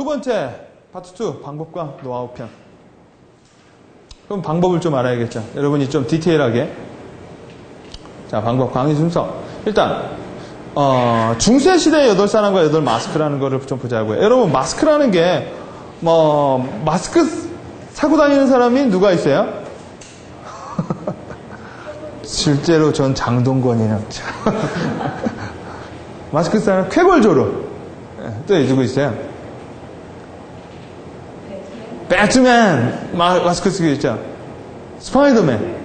두 번째, 파트 2, 방법과 노하우 편. 그럼 방법을 좀 알아야겠죠. 여러분이 좀 디테일하게. 자, 방법 강의 순서. 일단, 중세시대의 8사람과 8마스크라는 거를 좀 보자고요. 여러분, 마스크라는 게, 마스크 사고 다니는 사람이 누가 있어요? 실제로 전 장동건이에요. 마스크 사람 쾌걸조로. 또 누구 있어요? 배트맨 마스크 쓰고 있죠. 스파이더맨.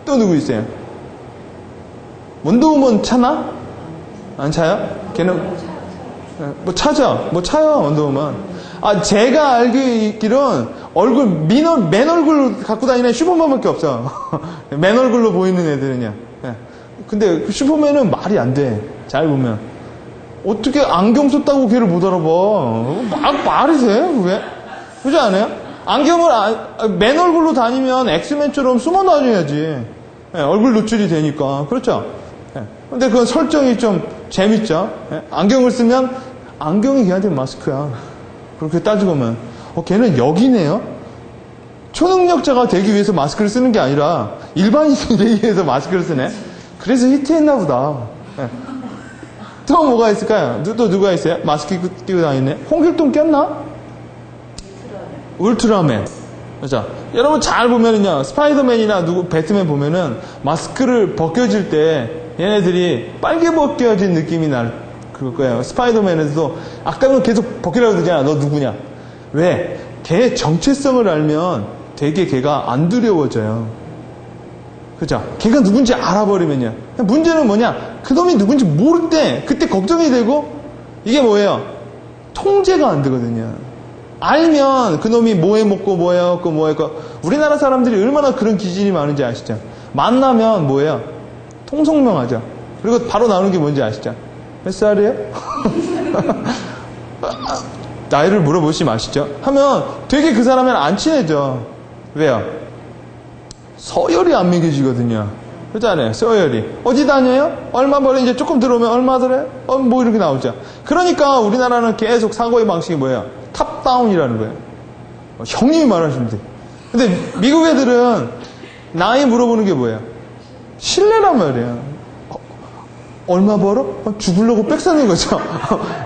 또 누구 있어요? 원더우먼 차나? 안 차요? 걔는 뭐 차죠? 뭐 차요 원더우먼. 제가 알기로는 맨 얼굴 갖고 다니는 슈퍼맨밖에 없어. 맨 얼굴로 보이는 애들은요. 근데 슈퍼맨은 말이 안 돼. 잘 보면 어떻게 안경 썼다고 걔를 못 알아봐? 말이 돼? 왜? 그렇지 않아요? 안경을 맨 얼굴로 다니면 엑스맨처럼 숨어 다녀야지. 얼굴 노출이 되니까. 그렇죠? 근데 그건 설정이 좀 재밌죠? 안경을 쓰면 안경이 걔한테 마스크야. 그렇게 따지고 보면 걔는 역이네요. 초능력자가 되기 위해서 마스크를 쓰는 게 아니라 일반인이 되기 위해서 마스크를 쓰네. 그래서 히트했나 보다. 또 뭐가 있을까요? 또 누가 있어요? 마스크 끼고 다니네. 홍길동 꼈나? 울트라맨. 그렇죠? 여러분 잘 보면은요, 스파이더맨이나 배트맨 보면은 마스크를 벗겨질 때 얘네들이 빨개 벗겨진 느낌이 날 그럴 거예요. 스파이더맨에서도 아까는 계속 벗기라고 그러잖아. 너 누구냐? 왜? 걔의 정체성을 알면 되게 걔가 안 두려워져요. 그죠? 걔가 누군지 알아버리면요. 문제는 뭐냐? 그놈이 누군지 모를 때 그때 걱정이 되고 이게 뭐예요? 통제가 안 되거든요. 알면 그놈이 뭐 해먹고 뭐 해먹고 뭐 해먹고. 우리나라 사람들이 얼마나 그런 기질이 많은지 아시죠? 만나면 뭐예요? 통성명하죠. 그리고 바로 나오는 게 뭔지 아시죠? 몇 살이에요? 나이를 물어보시면 아시죠? 하면 되게 그 사람이랑 안 친해져. 왜요? 서열이 안 매겨지거든요. 그렇잖아요. 서열이. 어디 다녀요? 얼마 벌어? 이제 조금 들어오면 얼마 들어요? 뭐 이렇게 나오죠. 그러니까 우리나라는 계속 사고의 방식이 뭐예요? 탑다운이라는 거예요. 형님이 말하시면 돼. 근데 미국 애들은 나이 물어보는 게 뭐예요? 신뢰란 말이에요. 얼마 벌어? 죽으려고 백 사는 거죠.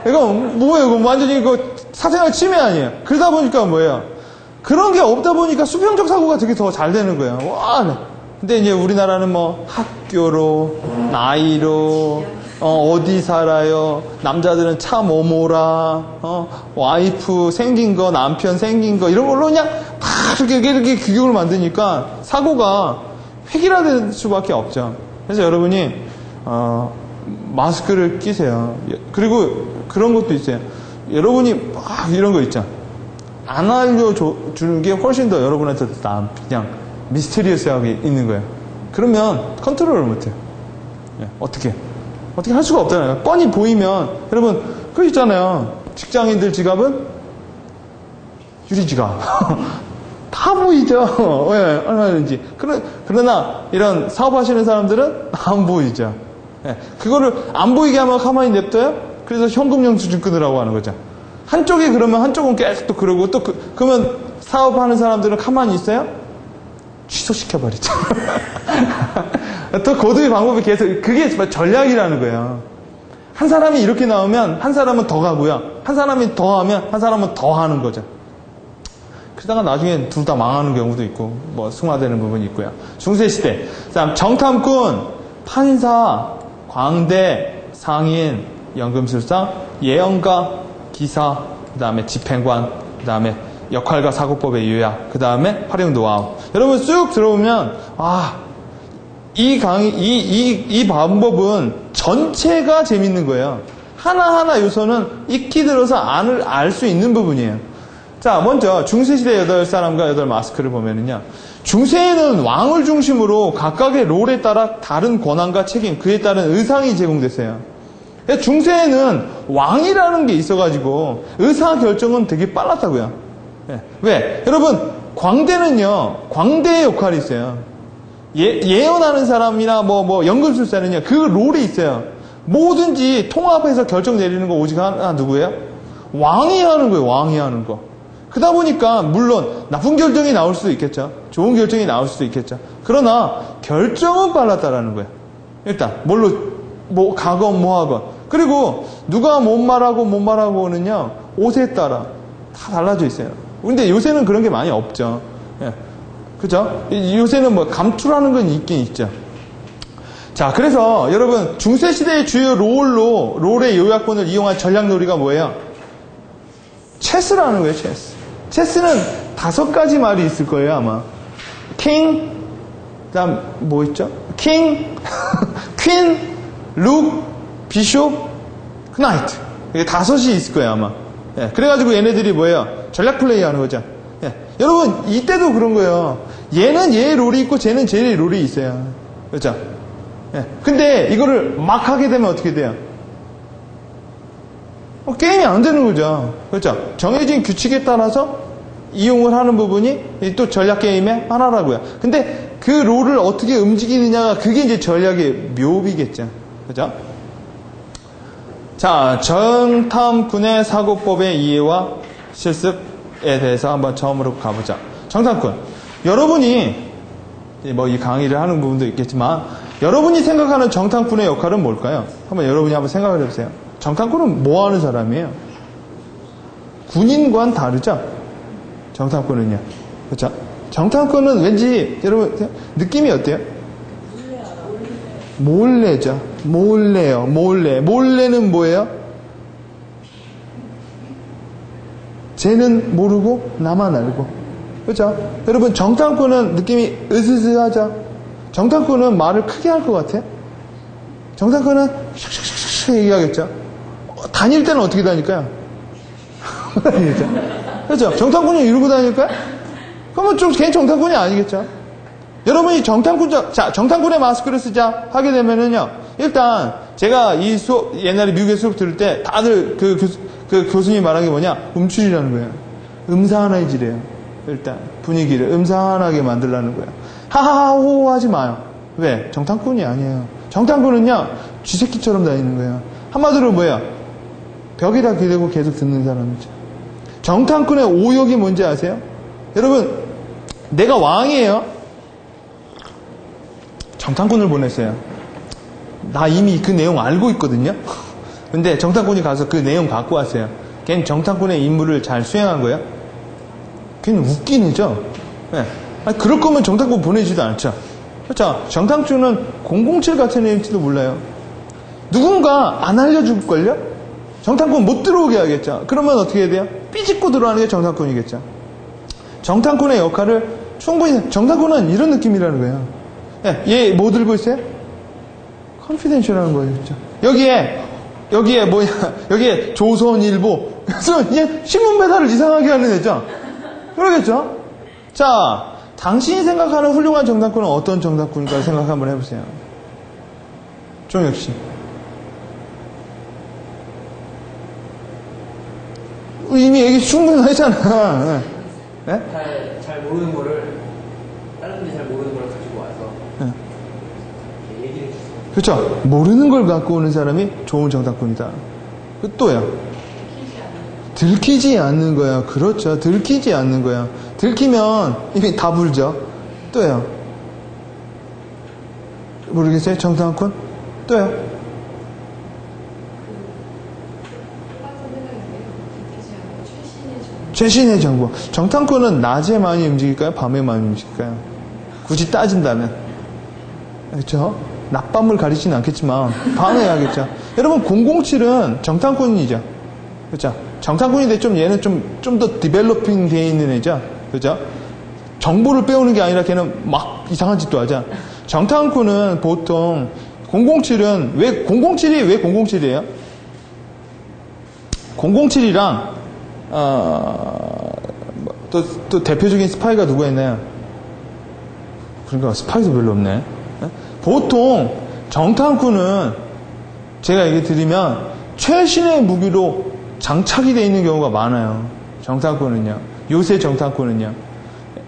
이거 뭐예요? 이거 완전히 이거 사생활 침해 아니에요. 그러다 보니까 뭐예요? 그런 게 없다 보니까 수평적 사고가 되게 더 잘 되는 거예요. 와, 네. 근데 이제 우리나라는 뭐 학교로, 나이로, 어디 살아요? 남자들은 차 뭐뭐라, 와이프 생긴 거, 남편 생긴 거 이런 걸로 그냥 다 이렇게 규격을 만드니까 사고가 획일화될 수밖에 없죠. 그래서 여러분이 마스크를 끼세요. 그리고 그런 것도 있어요. 여러분이 막 이런 거 있죠. 안 알려주는 게 훨씬 더 여러분한테 그냥 미스테리어스하게 있는 거예요. 그러면 컨트롤을 못해요. 어떻게 할 수가 없잖아요. 뻔히 보이면 여러분 그거 있잖아요. 직장인들 지갑은 유리지갑 다 보이죠. 얼마든지. 그러나 이런 사업하시는 사람들은 안 보이죠. 그거를 안 보이게 하면 가만히 냅둬요. 그래서 현금 영수증 끊으라고 하는 거죠. 한쪽이 그러면 한쪽은 계속 또 그러고 또 그러면 사업하는 사람들은 가만히 있어요? 취소시켜버리죠. 또 고도의 방법이 계속 그게 전략이라는 거예요. 한 사람이 이렇게 나오면 한 사람은 더 가고요. 한 사람이 더 하면 한 사람은 더 하는 거죠. 그러다가 나중에 둘 다 망하는 경우도 있고 뭐 승화되는 부분이 있고요. 중세시대 정탐꾼, 판사, 광대, 상인, 연금술사, 예언가, 기사, 그 다음에 집행관, 그 다음에 역할과 사고법의 요약, 그 다음에 활용 노하우. 여러분 쑥 들어오면 이 강의, 이 방법은 전체가 재밌는 거예요. 하나하나 요소는 익히 들어서 알 수 있는 부분이에요. 자, 먼저 중세시대 8사람과 8마스크를 보면은요. 중세에는 왕을 중심으로 각각의 롤에 따라 다른 권한과 책임, 그에 따른 의상이 제공됐어요. 중세에는 왕이라는 게 있어가지고 의사결정은 되게 빨랐다고요. 왜? 여러분 광대는요, 광대의 역할이 있어요. 예언하는 사람이나 뭐 연금술사는요, 그 롤이 있어요. 뭐든지 통합해서 결정 내리는 거 오직 하나 누구예요? 왕이 하는 거예요. 왕이 하는 거. 그러다 보니까 물론 나쁜 결정이 나올 수도 있겠죠. 좋은 결정이 나올 수도 있겠죠. 그러나 결정은 빨랐다라는 거예요. 일단 뭘로 뭐 가건 뭐 하건. 그리고 누가 뭔 말하고는요. 옷에 따라 다 달라져 있어요. 근데 요새는 그런 게 많이 없죠. 예. 그죠? 요새는 뭐 감투라는 건 있긴 있죠. 자, 그래서 여러분 중세시대의 주요 롤의 요약본을 이용한 전략놀이가 뭐예요? 체스라는 거예요. 체스는 5가지 말이 있을 거예요. 아마 킹, 그다음 뭐 있죠? 킹, 퀸, 룩, 비숍, 나이트. 이게 5이 있을 거예요. 아마. 예, 그래가지고 얘네들이 뭐예요? 전략 플레이 하는 거죠. 예, 여러분 이때도 그런 거예요. 얘는 얘의 롤이 있고 쟤는 쟤의 롤이 있어요. 그렇죠? 예, 근데 이거를 막 하게 되면 어떻게 돼요? 게임이 안 되는 거죠. 그렇죠? 정해진 규칙에 따라서 이용을 하는 부분이 또 전략 게임의 하나라고요. 근데 그 롤을 어떻게 움직이느냐가 그게 이제 전략의 묘비겠죠. 그렇죠? 자, 정탐꾼의 사고법의 이해와 실습에 대해서 한번 처음으로 가보자. 정탐꾼. 여러분이 뭐 이 강의를 하는 부분도 있겠지만 여러분이 생각하는 정탐꾼의 역할은 뭘까요? 여러분이 한번 생각을 해보세요. 정탐꾼은 뭐 하는 사람이에요? 군인과는 다르죠? 정탐꾼은요. 그렇죠? 정탐꾼은 왠지 여러분 느낌이 어때요? 몰래죠. 몰래요. 몰래는 뭐예요? 쟤는 모르고 나만 알고. 그렇죠? 여러분 정탐꾼은 느낌이 으스스하죠? 정탐꾼은 말을 크게 할 것 같아요? 정탐꾼은 샥샥샥 얘기하겠죠? 다닐 때는 어떻게 다닐까요? 그렇죠? 정탐꾼이 이러고 다닐까요? 그러면 좀 괜히 정탐꾼이 아니겠죠? 여러분이 정탐꾼의 마스크를 쓰자 하게 되면은요, 일단 제가 이 수업 옛날에 미국에 수업 들을 때 다들 그 교수님이 말한 게 뭐냐? 음출이라는 거예요. 음산해지래요. 일단 분위기를 음산하게 만들라는 거예요. 하하하호 하지 마요. 왜? 정탐꾼이 아니에요. 정탐꾼은요, 쥐새끼처럼 다니는 거예요. 한마디로 뭐예요? 벽에다 기대고 계속 듣는 사람이죠. 정탐꾼의 오역이 뭔지 아세요? 여러분, 내가 왕이에요. 정탐꾼을 보냈어요. 나 이미 그 내용 알고 있거든요. 근데 정탐꾼이 가서 그 내용 갖고 왔어요. 걔는 정탐꾼의 임무를 잘 수행한 거예요. 걔는 웃긴 애죠. 네. 아니, 그럴 거면 정탐꾼 보내지도 않죠. 그렇죠? 정탐꾼은 007 같은 애일지도 몰라요. 누군가 안 알려줄걸요? 정탐꾼 못 들어오게 하겠죠. 그러면 어떻게 해야 돼요? 삐집고 들어가는 게 정탐꾼이겠죠. 정탐꾼의 역할을 충분히, 정탐꾼은 이런 느낌이라는 거예요. 얘 뭐 들고 있어요? 컨피덴셜하는 거겠죠. 여기에 뭐냐, 여기에 조선일보. 그래서 얘 신문 배달을 이상하게 하는 애죠. 그러겠죠? 자, 당신이 생각하는 훌륭한 정탐꾼은 어떤 정탐꾼인가 생각 한번 해보세요. 종혁씨. 이미 얘기 충분히 했잖아. 네? 잘 모르는 거를, 다른 분이 잘 모르는 걸 가지고 와서 네. 얘기를 해주세요. 그렇죠. 모르는 걸 갖고 오는 사람이 좋은 정탐꾼이다. 또요. 들키지 않는 거야. 그렇죠. 들키지 않는 거야. 들키면 이미 다 불죠. 또요. 모르겠어요? 정탐꾼? 또요. 최신의 정보. 정탐꾼은 낮에 많이 움직일까요? 밤에 많이 움직일까요? 굳이 따진다면. 그렇죠? 낮밤을 가리지는 않겠지만 밤에 해야겠죠. 여러분 007은 정탐꾼이죠. 그렇죠? 정탐꾼인데 좀 얘는 좀 더 디벨로핑 되어 있는 애죠. 그렇죠? 정보를 빼오는 게 아니라 걔는 막 이상한 짓도 하죠. 정탐꾼은 보통 007은 왜 007이에요? 007이랑 또 대표적인 스파이가 누가 있나요? 그러니까 스파이도 별로 없네. 보통 정탐꾼은 제가 얘기 드리면 최신의 무기로 장착이 되어 있는 경우가 많아요. 정탐꾼은요. 요새 정탐꾼은요.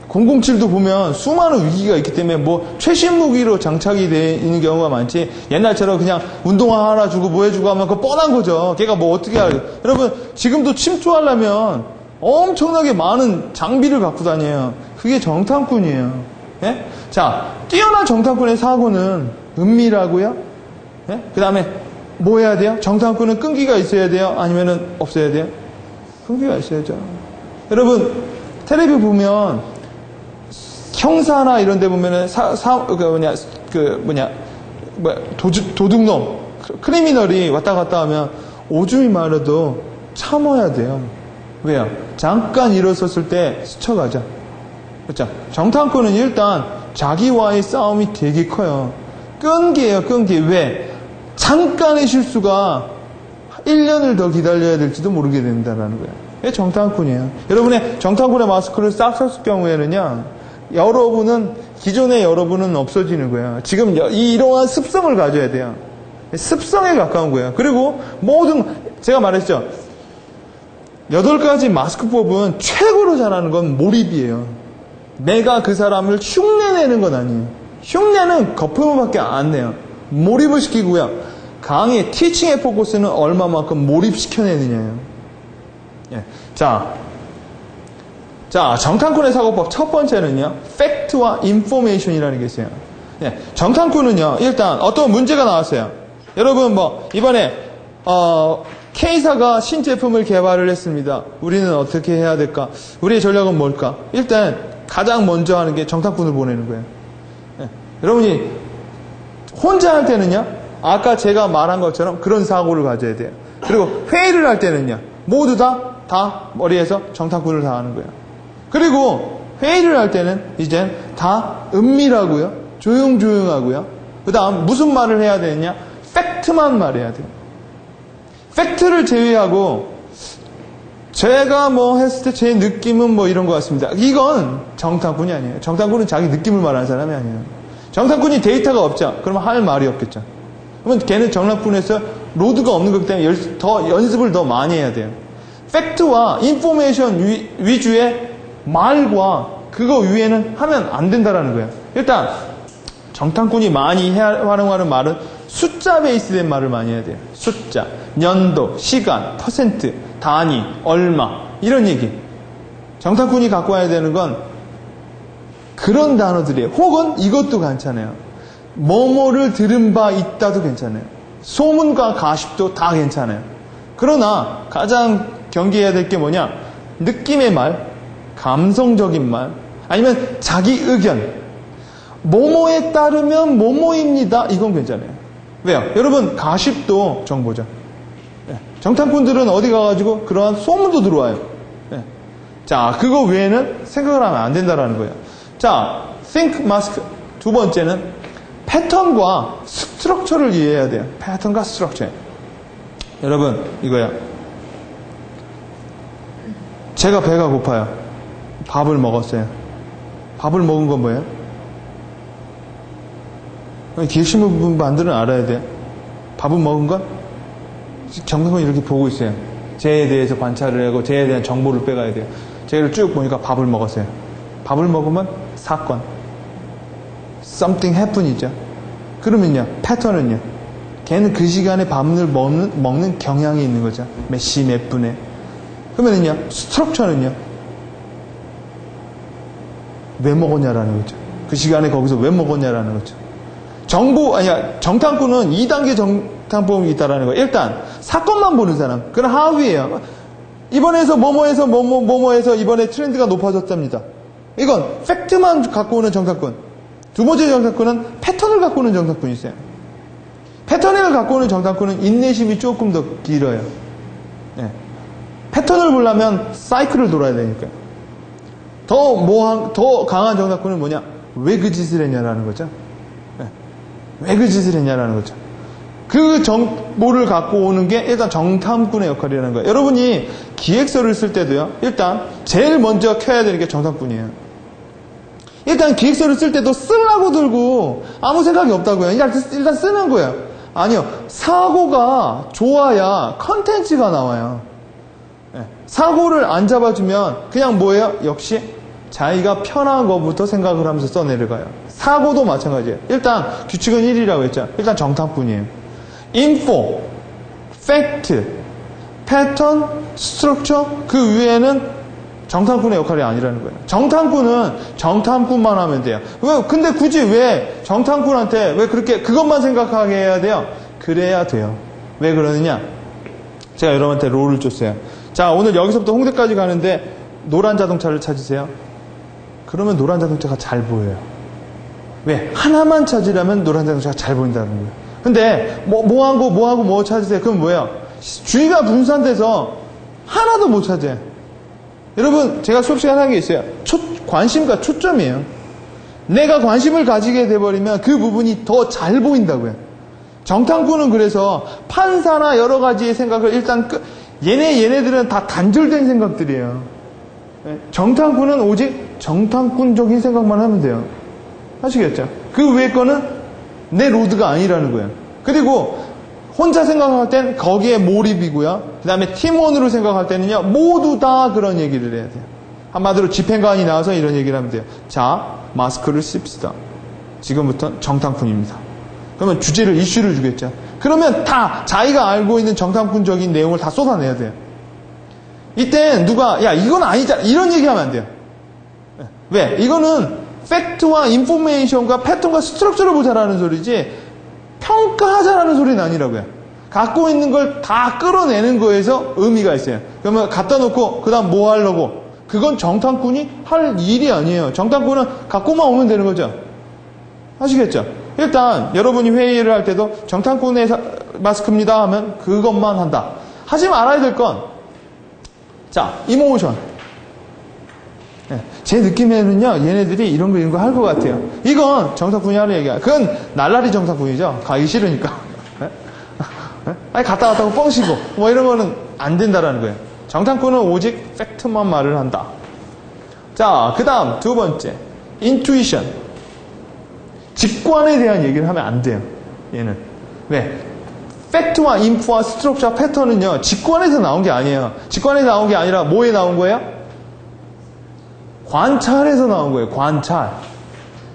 007도 보면 수많은 위기가 있기 때문에 뭐 최신 무기로 장착이 되어 있는 경우가 많지, 옛날처럼 그냥 운동화 하나 주고 뭐 해주고 하면 그거 뻔한 거죠. 걔가 뭐 어떻게 하죠. 여러분, 지금도 침투하려면 엄청나게 많은 장비를 갖고 다녀요. 그게 정탐꾼이에요. 예? 자, 뛰어난 정탐꾼의 사고는 은밀하고요. 예? 그 다음에 뭐 해야 돼요? 정탐꾼은 끈기가 있어야 돼요? 아니면은 없어야 돼요? 끈기가 있어야죠. 여러분, 텔레비 보면 형사나 이런 데 보면은 도둑놈, 크리미널이 왔다 갔다 하면 오줌이 마려도 참아야 돼요. 왜요? 잠깐 일어섰을 때 스쳐가죠. 그렇죠? 정탐꾼은 일단 자기와의 싸움이 되게 커요. 끈기예요, 끈기. 왜? 잠깐의 실수가 1년을 더 기다려야 될지도 모르게 된다는 거예요. 이게 정탐꾼이에요. 여러분의 정탐꾼의 마스크를 싹 썼을 경우에는요, 기존의 여러분은 없어지는 거예요. 지금 이러한 습성을 가져야 돼요. 습성에 가까운 거예요. 그리고 제가 말했죠. 8가지 마스크법은 최고로 잘하는 건 몰입이에요. 내가 그 사람을 흉내내는 건 아니에요. 흉내는 거품밖에 안 내요. 몰입을 시키고요. 강의 티칭의 포커스는 얼마만큼 몰입시켜내느냐예요. 예. 자, 정탐꾼의 사고법 첫 번째는요, 팩트와 인포메이션이라는 게 있어요. 예. 정탐꾼은요, 일단 어떤 문제가 나왔어요. 여러분, 이번에 K사가 신제품을 개발을 했습니다. 우리는 어떻게 해야 될까? 우리의 전략은 뭘까? 일단 가장 먼저 하는 게 정탐꾼을 보내는 거예요. 예. 여러분이 혼자 할 때는요, 아까 제가 말한 것처럼 그런 사고를 가져야 돼요. 그리고 회의를 할 때는요, 모두 다 머리에서 정탐꾼을 다 하는 거예요. 그리고 회의를 할 때는 이젠 다 은밀하고요, 조용조용하고요. 그 다음 무슨 말을 해야 되느냐? 팩트만 말해야 돼요. 팩트를 제외하고 제가 했을 때 제 느낌은 이런 것 같습니다. 이건 정탐꾼이 아니에요. 정탐꾼은 자기 느낌을 말하는 사람이 아니에요. 정탐꾼이 데이터가 없죠. 그러면 할 말이 없겠죠. 그러면 걔는 정탐꾼에서 로드가 없는 거기 때문에 더 연습을 더 많이 해야 돼요. 팩트와 인포메이션 위주의 말과 그거 위에는 하면 안 된다라는 거예요. 일단 정탐꾼이 많이 활용하는 말은 숫자 베이스된 말을 많이 해야 돼요. 숫자, 년도, 시간, 퍼센트, 단위, 얼마 이런 얘기. 정탐꾼이 갖고 와야 되는 건 그런 단어들이에요. 혹은 이것도 괜찮아요. 뭐뭐를 들은 바 있다도 괜찮아요. 소문과 가십도 다 괜찮아요. 그러나 가장 경계해야 될 게 뭐냐? 느낌의 말, 감성적인 말, 아니면 자기 의견. 뭐뭐에 따르면 뭐뭐입니다. 이건 괜찮아요. 왜요? 여러분, 가십도 정보죠. 정탐꾼들은 어디 가가지고 그러한 소문도 들어와요. 자, 그거 외에는 생각을 하면 안 된다는 거예요. 자, think mask. 두 번째는 패턴과 스트럭처를 이해해야 돼요. 패턴과 스트럭처. 여러분, 이거야. 제가 배가 고파요. 밥을 먹었어요. 밥을 먹은 건 뭐예요? 계시는 분들은 알아야 돼요. 밥을 먹은 건 정상적으로 이렇게 보고 있어요. 쟤에 대해서 관찰을 하고 쟤에 대한 정보를 빼가야 돼요. 쟤를 쭉 보니까 밥을 먹었어요. 밥을 먹으면 사건, something happen이죠. 그러면요, 패턴은요, 걔는 그 시간에 밥을 먹는 경향이 있는 거죠. 몇 시 몇 분에. 그러면은요, 스트럭처는요, 왜 먹었냐라는 거죠. 그 시간에 거기서 왜 먹었냐라는 거죠. 정탐꾼은 2단계 정탐법이 있다라는 거예요. 일단 사건만 보는 사람, 그건 하위예요. 이번에서 뭐뭐해서 이번에 트렌드가 높아졌답니다. 이건 팩트만 갖고 오는 정탐꾼. 두 번째 정탐꾼은 패턴을 갖고 오는 정탐꾼이 있어요. 패턴을 갖고 오는 정탐꾼은 인내심이 조금 더 길어요. 네. 패턴을 보려면 사이클을 돌아야 되니까요. 더 강한 정탐꾼은 뭐냐? 왜 그 짓을 했냐라는 거죠. 왜 그 짓을 했냐라는 거죠. 그 정보를 갖고 오는 게 일단 정탐꾼의 역할이라는 거예요. 여러분이 기획서를 쓸 때도요, 일단 제일 먼저 켜야 되는 게 정탐꾼이에요. 일단 기획서를 쓸 때도 쓰려고 들고 아무 생각이 없다고요. 일단 쓰는 거예요. 아니요. 사고가 좋아야 컨텐츠가 나와요. 사고를 안 잡아주면 그냥 뭐예요? 역시 자기가 편한 것부터 생각을 하면서 써내려가요. 사고도 마찬가지예요. 일단 규칙은 1이라고 했죠. 일단 정탐꾼이에요. info, fact, pattern, structure 그 위에는 정탐꾼의 역할이 아니라는 거예요. 정탐꾼은 정탐꾼만 하면 돼요. 근데 굳이 왜 정탐꾼한테 왜 그렇게 그것만 생각하게 해야 돼요? 그래야 돼요. 왜 그러느냐? 제가 여러분한테 롤을 줬어요. 자, 오늘 여기서부터 홍대까지 가는데 노란 자동차를 찾으세요. 그러면 노란 자동차가 잘 보여요. 왜? 하나만 찾으려면 노란 자동차가 잘 보인다는 거예요. 근데 뭐 찾으세요? 그럼 뭐예요? 주의가 분산돼서 하나도 못 찾아요. 여러분, 제가 수업 시간에 한 게 있어요. 관심과 초점이에요. 내가 관심을 가지게 돼버리면 그 부분이 더 잘 보인다고요. 정탐꾼은 그래서 판사나 여러 가지의 생각을 일단 얘네들은 다 단절된 생각들이에요. 정탐꾼은 오직 정탐꾼적인 생각만 하면 돼요. 아시겠죠? 그 외의 거는 내 로드가 아니라는 거예요. 그리고 혼자 생각할 땐 거기에 몰입이고요. 그 다음에 팀원으로 생각할 때는요, 모두 다 그런 얘기를 해야 돼요. 한마디로 집행관이 나와서 이런 얘기를 하면 돼요. 자, 마스크를 씁시다. 지금부터 정탐꾼입니다. 그러면 주제를, 이슈를 주겠죠. 그러면 다 자기가 알고 있는 정탐꾼적인 내용을 다 쏟아내야 돼요. 이땐 누가, 야, 이건 아니잖아. 이런 얘기하면 안 돼요. 왜? 이거는 팩트와 인포메이션과 패턴과 스트럭처를 보자라는 소리지 평가하자라는 소리는 아니라고요. 갖고 있는 걸 다 끌어내는 거에서 의미가 있어요. 그러면 갖다 놓고 그 다음 뭐 하려고? 그건 정탐꾼이 할 일이 아니에요. 정탐꾼은 갖고만 오면 되는 거죠. 아시겠죠? 일단 여러분이 회의를 할 때도 정탐꾼의 마스크입니다 하면 그것만 한다. 하지 말아야 될 건, 자, 이모션. 제 느낌에는요, 얘네들이 이런 거 할 것 같아요. 이건 정탐꾼이 하는 얘기야. 그건 날라리 정탐꾼이죠. 가기 싫으니까. 아니, 갔다 왔다고 뻥치고, 뭐 이런 거는 안 된다라는 거예요. 정탐꾼은 오직 팩트만 말을 한다. 자, 그 다음, 두 번째. 인투이션. 직관에 대한 얘기를 하면 안 돼요. 얘는. 왜? 팩트와 인프와 스트럭처 패턴은요, 직관에서 나온 게 아니에요. 직관에서 나온 게 아니라 뭐에 나온 거예요? 관찰에서 나온 거예요. 관찰.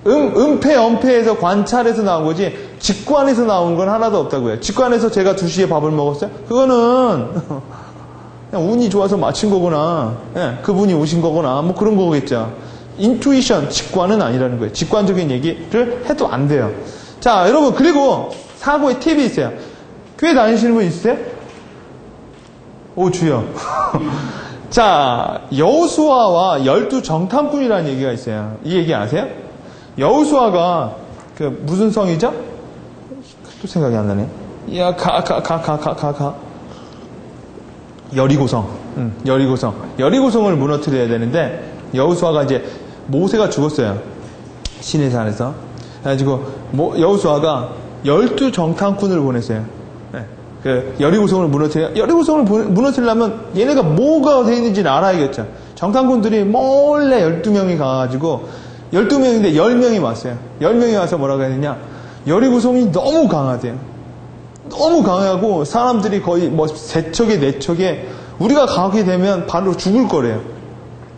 은폐, 엄폐에서 관찰에서 나온 거지 직관에서 나온 건 하나도 없다고요. 직관에서 제가 2시에 밥을 먹었어요? 그거는 그냥 운이 좋아서 맞힌 거구나. 그분이 오신 거구나. 뭐 그런 거겠죠. 인투이션, 직관은 아니라는 거예요. 직관적인 얘기를 해도 안 돼요. 자, 여러분, 그리고 사고의 팁이 있어요. 교회 다니시는 분 있으세요? 오, 주여. 자, 여호수아와 12 정탐꾼이라는 얘기가 있어요. 이 얘기 아세요? 여호수아가 그 무슨 성이죠? 또 생각이 안 나네. 야, 여리고성. 여리고성. 여리고성을 무너뜨려야 되는데 여호수아가 이제 모세가 죽었어요. 시내산에서. 그래가지고 여호수아가 12 정탐꾼을 보냈어요. 그 여리고성을 여리고성을 무너뜨리려면 얘네가 뭐가 되어 있는지는 알아야겠죠. 정탐꾼들이 몰래 12명이 가가지고 12명인데 10명이 왔어요. 10명이 와서 뭐라고 했느냐, 여리고성이 너무 강하대요. 너무 강하고 사람들이 거의 뭐 3척에 4척에 우리가 가게 되면 바로 죽을 거래요.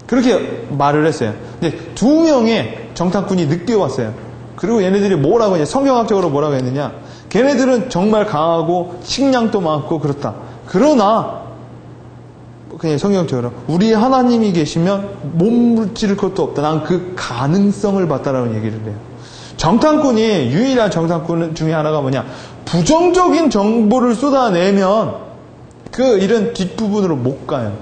그렇게 말을 했어요. 근데 2명의 정탐꾼이 늦게 왔어요. 그리고 얘네들이 뭐라고 했냐, 성경학적으로 뭐라고 했느냐, 걔네들은 정말 강하고 식량도 많고 그렇다. 그러나 그냥 성경적으로 우리 하나님이 계시면 몸부칠 것도 없다. 난 그 가능성을 봤다라는 얘기를 해요. 정탐꾼이, 유일한 정탐꾼 중에 하나가 뭐냐, 부정적인 정보를 쏟아내면 그 일은 뒷부분으로 못 가요.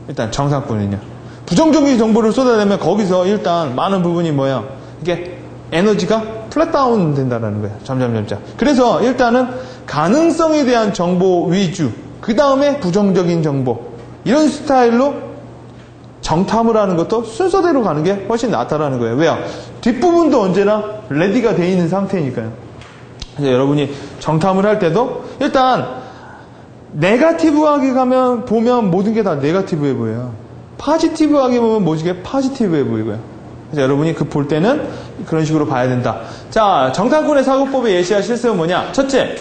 일단 정탐꾼은요, 부정적인 정보를 쏟아내면 거기서 일단 많은 부분이 뭐야, 이게 에너지가 플랫다운 된다는 거예요. 점점. 그래서 일단은 가능성에 대한 정보 위주, 그 다음에 부정적인 정보, 이런 스타일로 정탐을 하는 것도 순서대로 가는 게 훨씬 낫다라는 거예요. 왜요? 뒷부분도 언제나 레디가 되어 있는 상태니까요. 그래서 여러분이 정탐을 할 때도 일단 네거티브하게 보면 모든 게 다 네거티브해 보여요. 포지티브하게 보면 모든 게 포지티브해 보이고요. 그래서 여러분이 그 볼 때는 그런 식으로 봐야 된다. 자, 정탐꾼의 사고법의 예시와 실습은 뭐냐? 첫째,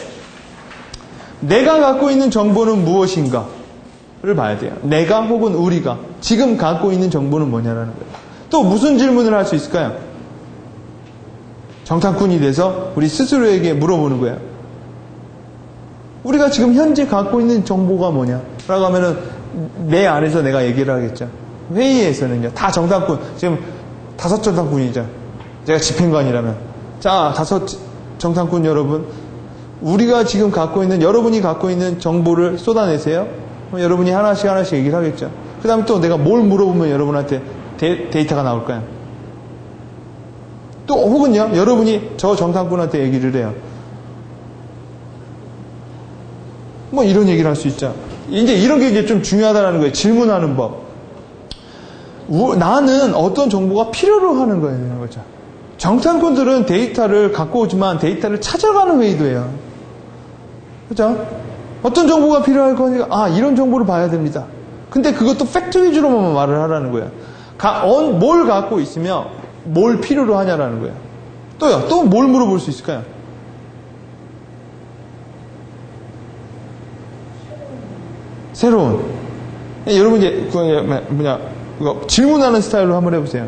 내가 갖고 있는 정보는 무엇인가를 봐야 돼요. 내가 혹은 우리가 지금 갖고 있는 정보는 뭐냐라는 거예요. 또 무슨 질문을 할 수 있을까요? 정탐꾼이 돼서 우리 스스로에게 물어보는 거예요. 우리가 지금 현재 갖고 있는 정보가 뭐냐? 라고 하면은 내 안에서 내가 얘기를 하겠죠. 회의에서는요. 다 정탐꾼, 지금 5 정탐꾼이죠. 제가 집행관이라면. 자, 5 정탐꾼 여러분. 우리가 지금 갖고 있는, 여러분이 갖고 있는 정보를 쏟아내세요. 그럼 여러분이 하나씩 얘기를 하겠죠. 그 다음에 또 내가 뭘 물어보면 여러분한테 데이터가 나올까요? 또 혹은요, 여러분이 저 정탐꾼한테 얘기를 해요. 뭐 이런 얘기를 할 수 있죠. 이제 이런 게 이제 좀 중요하다는 거예요. 질문하는 법. 나는 어떤 정보가 필요로 하는 거예요. 그렇죠? 정탐꾼들은 데이터를 갖고 오지만 데이터를 찾아가는 회의도 해요. 그렇죠? 어떤 정보가 필요할 거니까 이런 정보를 봐야 됩니다. 근데 그것도 팩트 위주로만 말을 하라는 거예요. 뭘 갖고 있으며 뭘 필요로 하냐라는 거예요. 또요. 또 뭘 물어볼 수 있을까요? 새로운. 여러분 이제 질문하는 스타일로 한번 해보세요.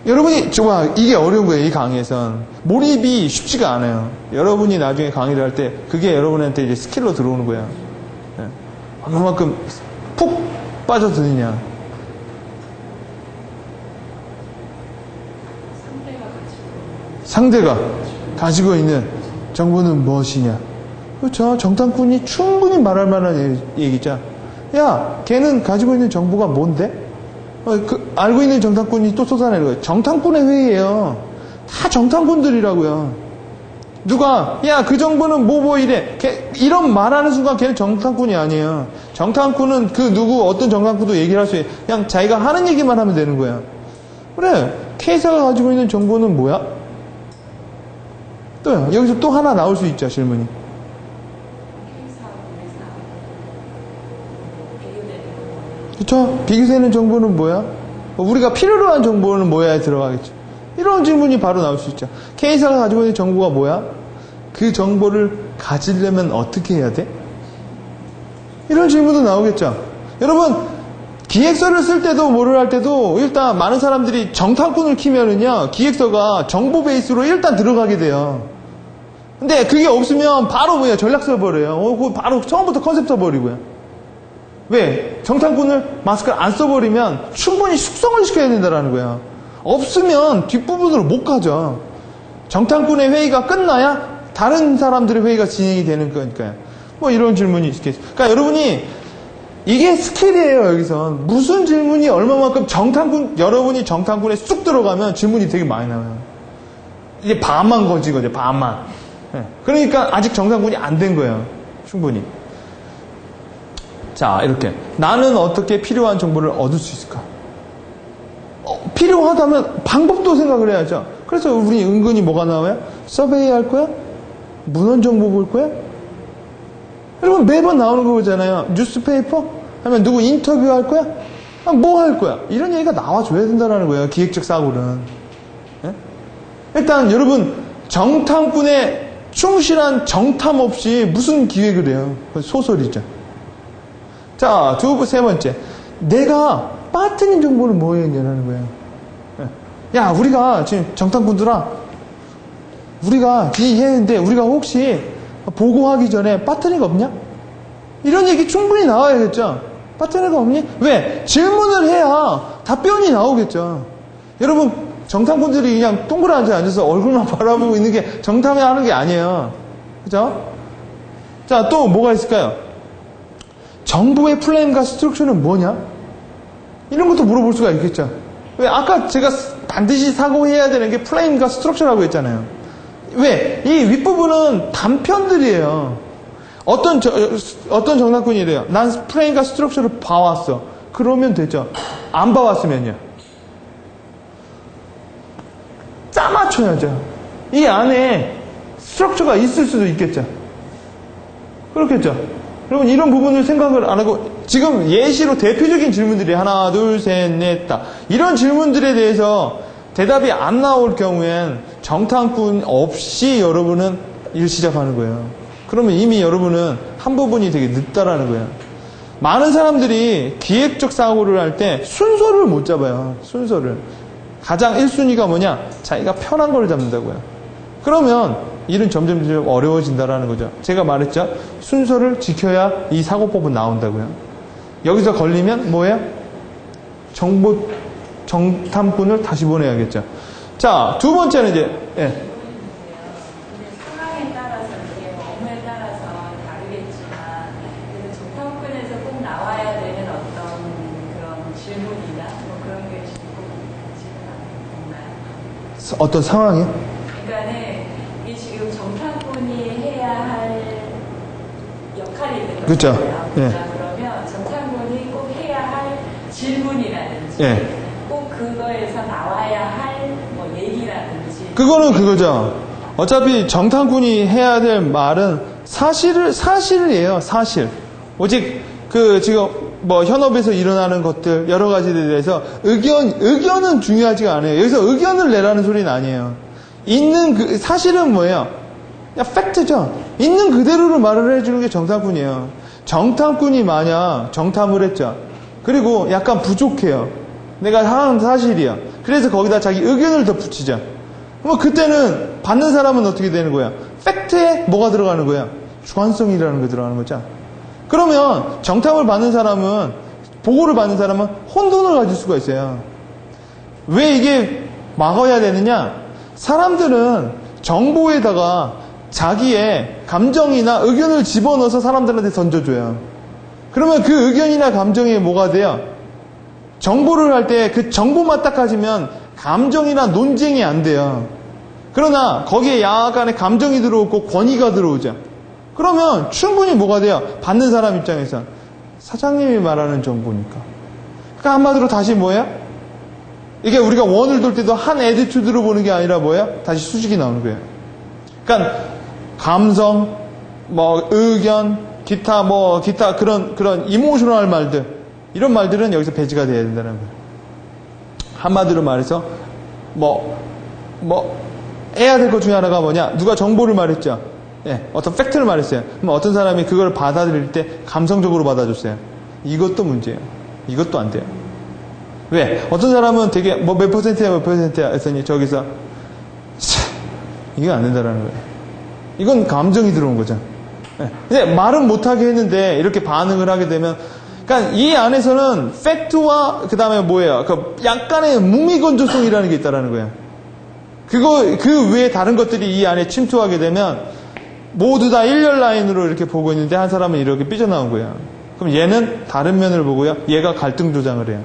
여러분이 이게 어려운 거예요. 이 강의에선 몰입이 쉽지가 않아요. 여러분이 나중에 강의를 할 때 그게 여러분한테 이제 스킬로 들어오는 거예요. 얼마만큼 푹 빠져드느냐. 상대가 가지고 있는 정보는 무엇이냐. 그렇죠. 정탐꾼이 충분히 말할 만한 얘기죠. 야, 걔는 가지고 있는 정보가 뭔데? 알고 있는 정탐꾼이 또 쏟아내는 거예요. 정탐꾼의 회의예요. 다 정탐꾼들이라고요. 누가 그 정보는 뭐 이래. 이런 말하는 순간 걔는 정탐꾼이 아니에요. 정탐꾼은 어떤 정탐꾼도 얘기를 할 수 있어요. 그냥 자기가 하는 얘기만 하면 되는 거야. 그래. K사가 가지고 있는 정보는 뭐야? 또요. 여기서 또 하나 나올 수 있죠. 질문이. 그렇죠? 비교되는 정보는 뭐야? 우리가 필요로 한 정보는 뭐야에 들어가겠죠. 이런 질문이 바로 나올 수 있죠. K사가 가지고 있는 정보가 뭐야? 그 정보를 가지려면 어떻게 해야 돼? 이런 질문도 나오겠죠. 여러분, 기획서를 쓸 때도 뭐를 할 때도 일단 많은 사람들이 정탐꾼을 키면은요, 기획서가 정보 베이스로 일단 들어가게 돼요. 근데 그게 없으면 바로 전략 써버려요. 바로 처음부터 컨셉 써버리고요. 왜? 정탐꾼을 마스크를 안 써버리면 충분히 숙성을 시켜야 된다는 거야. 없으면 뒷부분으로 못 가죠. 정탐꾼의 회의가 끝나야 다른 사람들의 회의가 진행이 되는 거니까요. 뭐 이런 질문이 있겠죠. 그러니까 여러분이 이게 스킬이에요. 여기선 무슨 질문이 얼마만큼 여러분이 정탐꾼에 쑥 들어가면 질문이 되게 많이 나와요. 이제 반만 거지 거죠. 반만. 그러니까 아직 정탐꾼이 안 된 거예요. 충분히. 자, 이렇게. 나는 어떻게 필요한 정보를 얻을 수 있을까? 필요하다면 방법도 생각을 해야죠. 그래서 우리 은근히 뭐가 나와요? 서베이 할 거야? 문헌 정보 볼 거야? 여러분 매번 나오는 거 보잖아요. 뉴스페이퍼? 하면 누구 인터뷰 할 거야? 뭐 할 거야? 이런 얘기가 나와줘야 된다는 거예요. 기획적 사고는. 일단 여러분 정탐꾼의 충실한 정탐 없이 무슨 기획을 해요? 소설이죠. 자, 세 번째. 내가 빠뜨린 정보는 뭐였냐는 거예요. 야, 우리가 지금 정탐꾼들아, 우리가 했는데 우리가 혹시 보고하기 전에 빠뜨린 거 없냐? 이런 얘기 충분히 나와야겠죠. 빠뜨린 거 없니? 왜? 질문을 해야 답변이 나오겠죠. 여러분, 정탐꾼들이 그냥 동그랗게 앉아서 얼굴만 바라보고 있는 게 정탐이 하는 게 아니에요. 그죠? 자, 또 뭐가 있을까요? 정보의 플레임과 스트럭처는 뭐냐? 이런 것도 물어볼 수가 있겠죠. 왜? 아까 제가 반드시 사고해야 되는 게 플레임과 스트럭처라고 했잖아요. 왜? 이 윗부분은 단편들이에요. 어떤 정탐꾼이 이래요. 난 플레임과 스트럭처를 봐왔어. 그러면 되죠. 안 봐왔으면요. 짜맞춰야죠. 이 안에 스트럭처가 있을 수도 있겠죠. 그렇겠죠. 여러분 이런 부분을 생각을 안 하고 지금 예시로 대표적인 질문들이 하나, 둘, 셋, 넷, 다 이런 질문들에 대해서 대답이 안 나올 경우엔 정탐꾼 없이 여러분은 일 시작하는 거예요. 그러면 이미 여러분은 한 부분이 되게 늦다라는 거예요. 많은 사람들이 기획적 사고를 할 때 순서를 못 잡아요. 순서를. 가장 1순위가 뭐냐? 자기가 편한 걸 잡는다고요. 그러면 일은 점점 어려워진다라는 거죠. 제가 말했죠. 순서를 지켜야 이 사고법은 나온다고요. 여기서 걸리면 뭐예요? 정탐꾼을 다시 보내야겠죠. 자, 두 번째는 이제, 예. 상황에 따라서, 업무에 따라서 다르겠지만, 그래서 정탐꾼에서 꼭 나와야 되는 어떤 그런 질문이나 뭐 그런 게 꼭 있나요? 어떤 상황이요? 그러니까는 이게 지금 정탐꾼이 해야 할 역할이 있는 거죠. 그렇죠. 예. 그러면 정탐꾼이 꼭 해야 할 질문이라든지, 예. 꼭 그거에서 나와야 할 뭐 얘기라든지. 그거는 그거죠. 어차피 정탐꾼이 해야 될 말은 사실이에요, 사실. 오직 지금 뭐 현업에서 일어나는 것들, 여러 가지들에 대해서 의견은 중요하지가 않아요. 여기서 의견을 내라는 소리는 아니에요. 있는 사실은 뭐예요? 그냥 팩트죠. 있는 그대로를 말을 해주는 게 정탐꾼이에요. 정탐꾼이 만약 정탐을 했죠. 그리고 약간 부족해요. 내가 하는 사실이야. 그래서 거기다 자기 의견을 더 붙이자. 그럼 그때는 받는 사람은 어떻게 되는 거야? 팩트에 뭐가 들어가는 거야? 주관성이라는 게 들어가는 거죠. 그러면 정탐을 받는 사람은, 보고를 받는 사람은 혼돈을 가질 수가 있어요. 왜 이게 막아야 되느냐? 사람들은 정보에다가 자기의 감정이나 의견을 집어넣어서 사람들한테 던져줘요. 그러면 그 의견이나 감정이 뭐가 돼요? 정보를 할 때 그 정보만 딱 가지면 감정이나 논쟁이 안 돼요. 그러나 거기에 약간의 감정이 들어오고 권위가 들어오죠. 그러면 충분히 뭐가 돼요? 받는 사람 입장에서 사장님이 말하는 정보니까. 그러니까 한마디로 다시 뭐예요? 이게 우리가 원을 돌 때도 한 애티튜드로 보는 게 아니라 뭐예요? 다시 수직이 나오는 거예요. 그러니까 감성, 뭐 의견, 기타 그런 이모셔널 말들, 이런 말들은 여기서 배제가 돼야 된다는 거예요. 한마디로 말해서 해야 될 것 중에 하나가 뭐냐? 누가 정보를 말했죠. 예, 어떤 팩트를 말했어요. 그럼 어떤 사람이 그걸 받아들일 때 감성적으로 받아줬어요. 이것도 문제예요. 이것도 안 돼요. 왜? 어떤 사람은 되게 몇 퍼센트야 했더니 저기서 이게 안 된다라는 거예요. 이건 감정이 들어온 거죠. 예. 근데 말은 못하게 했는데 이렇게 반응을 하게 되면, 그러니까 이 안에서는 팩트와 그 다음에 뭐예요? 약간의 무미건조성이라는 게 있다라는 거예요. 그 외에 다른 것들이 이 안에 침투하게 되면 모두 다 일렬 라인으로 이렇게 보고 있는데 한 사람은 이렇게 삐져나온 거예요. 그럼 얘는 다른 면을 보고요. 얘가 갈등 조장을 해요.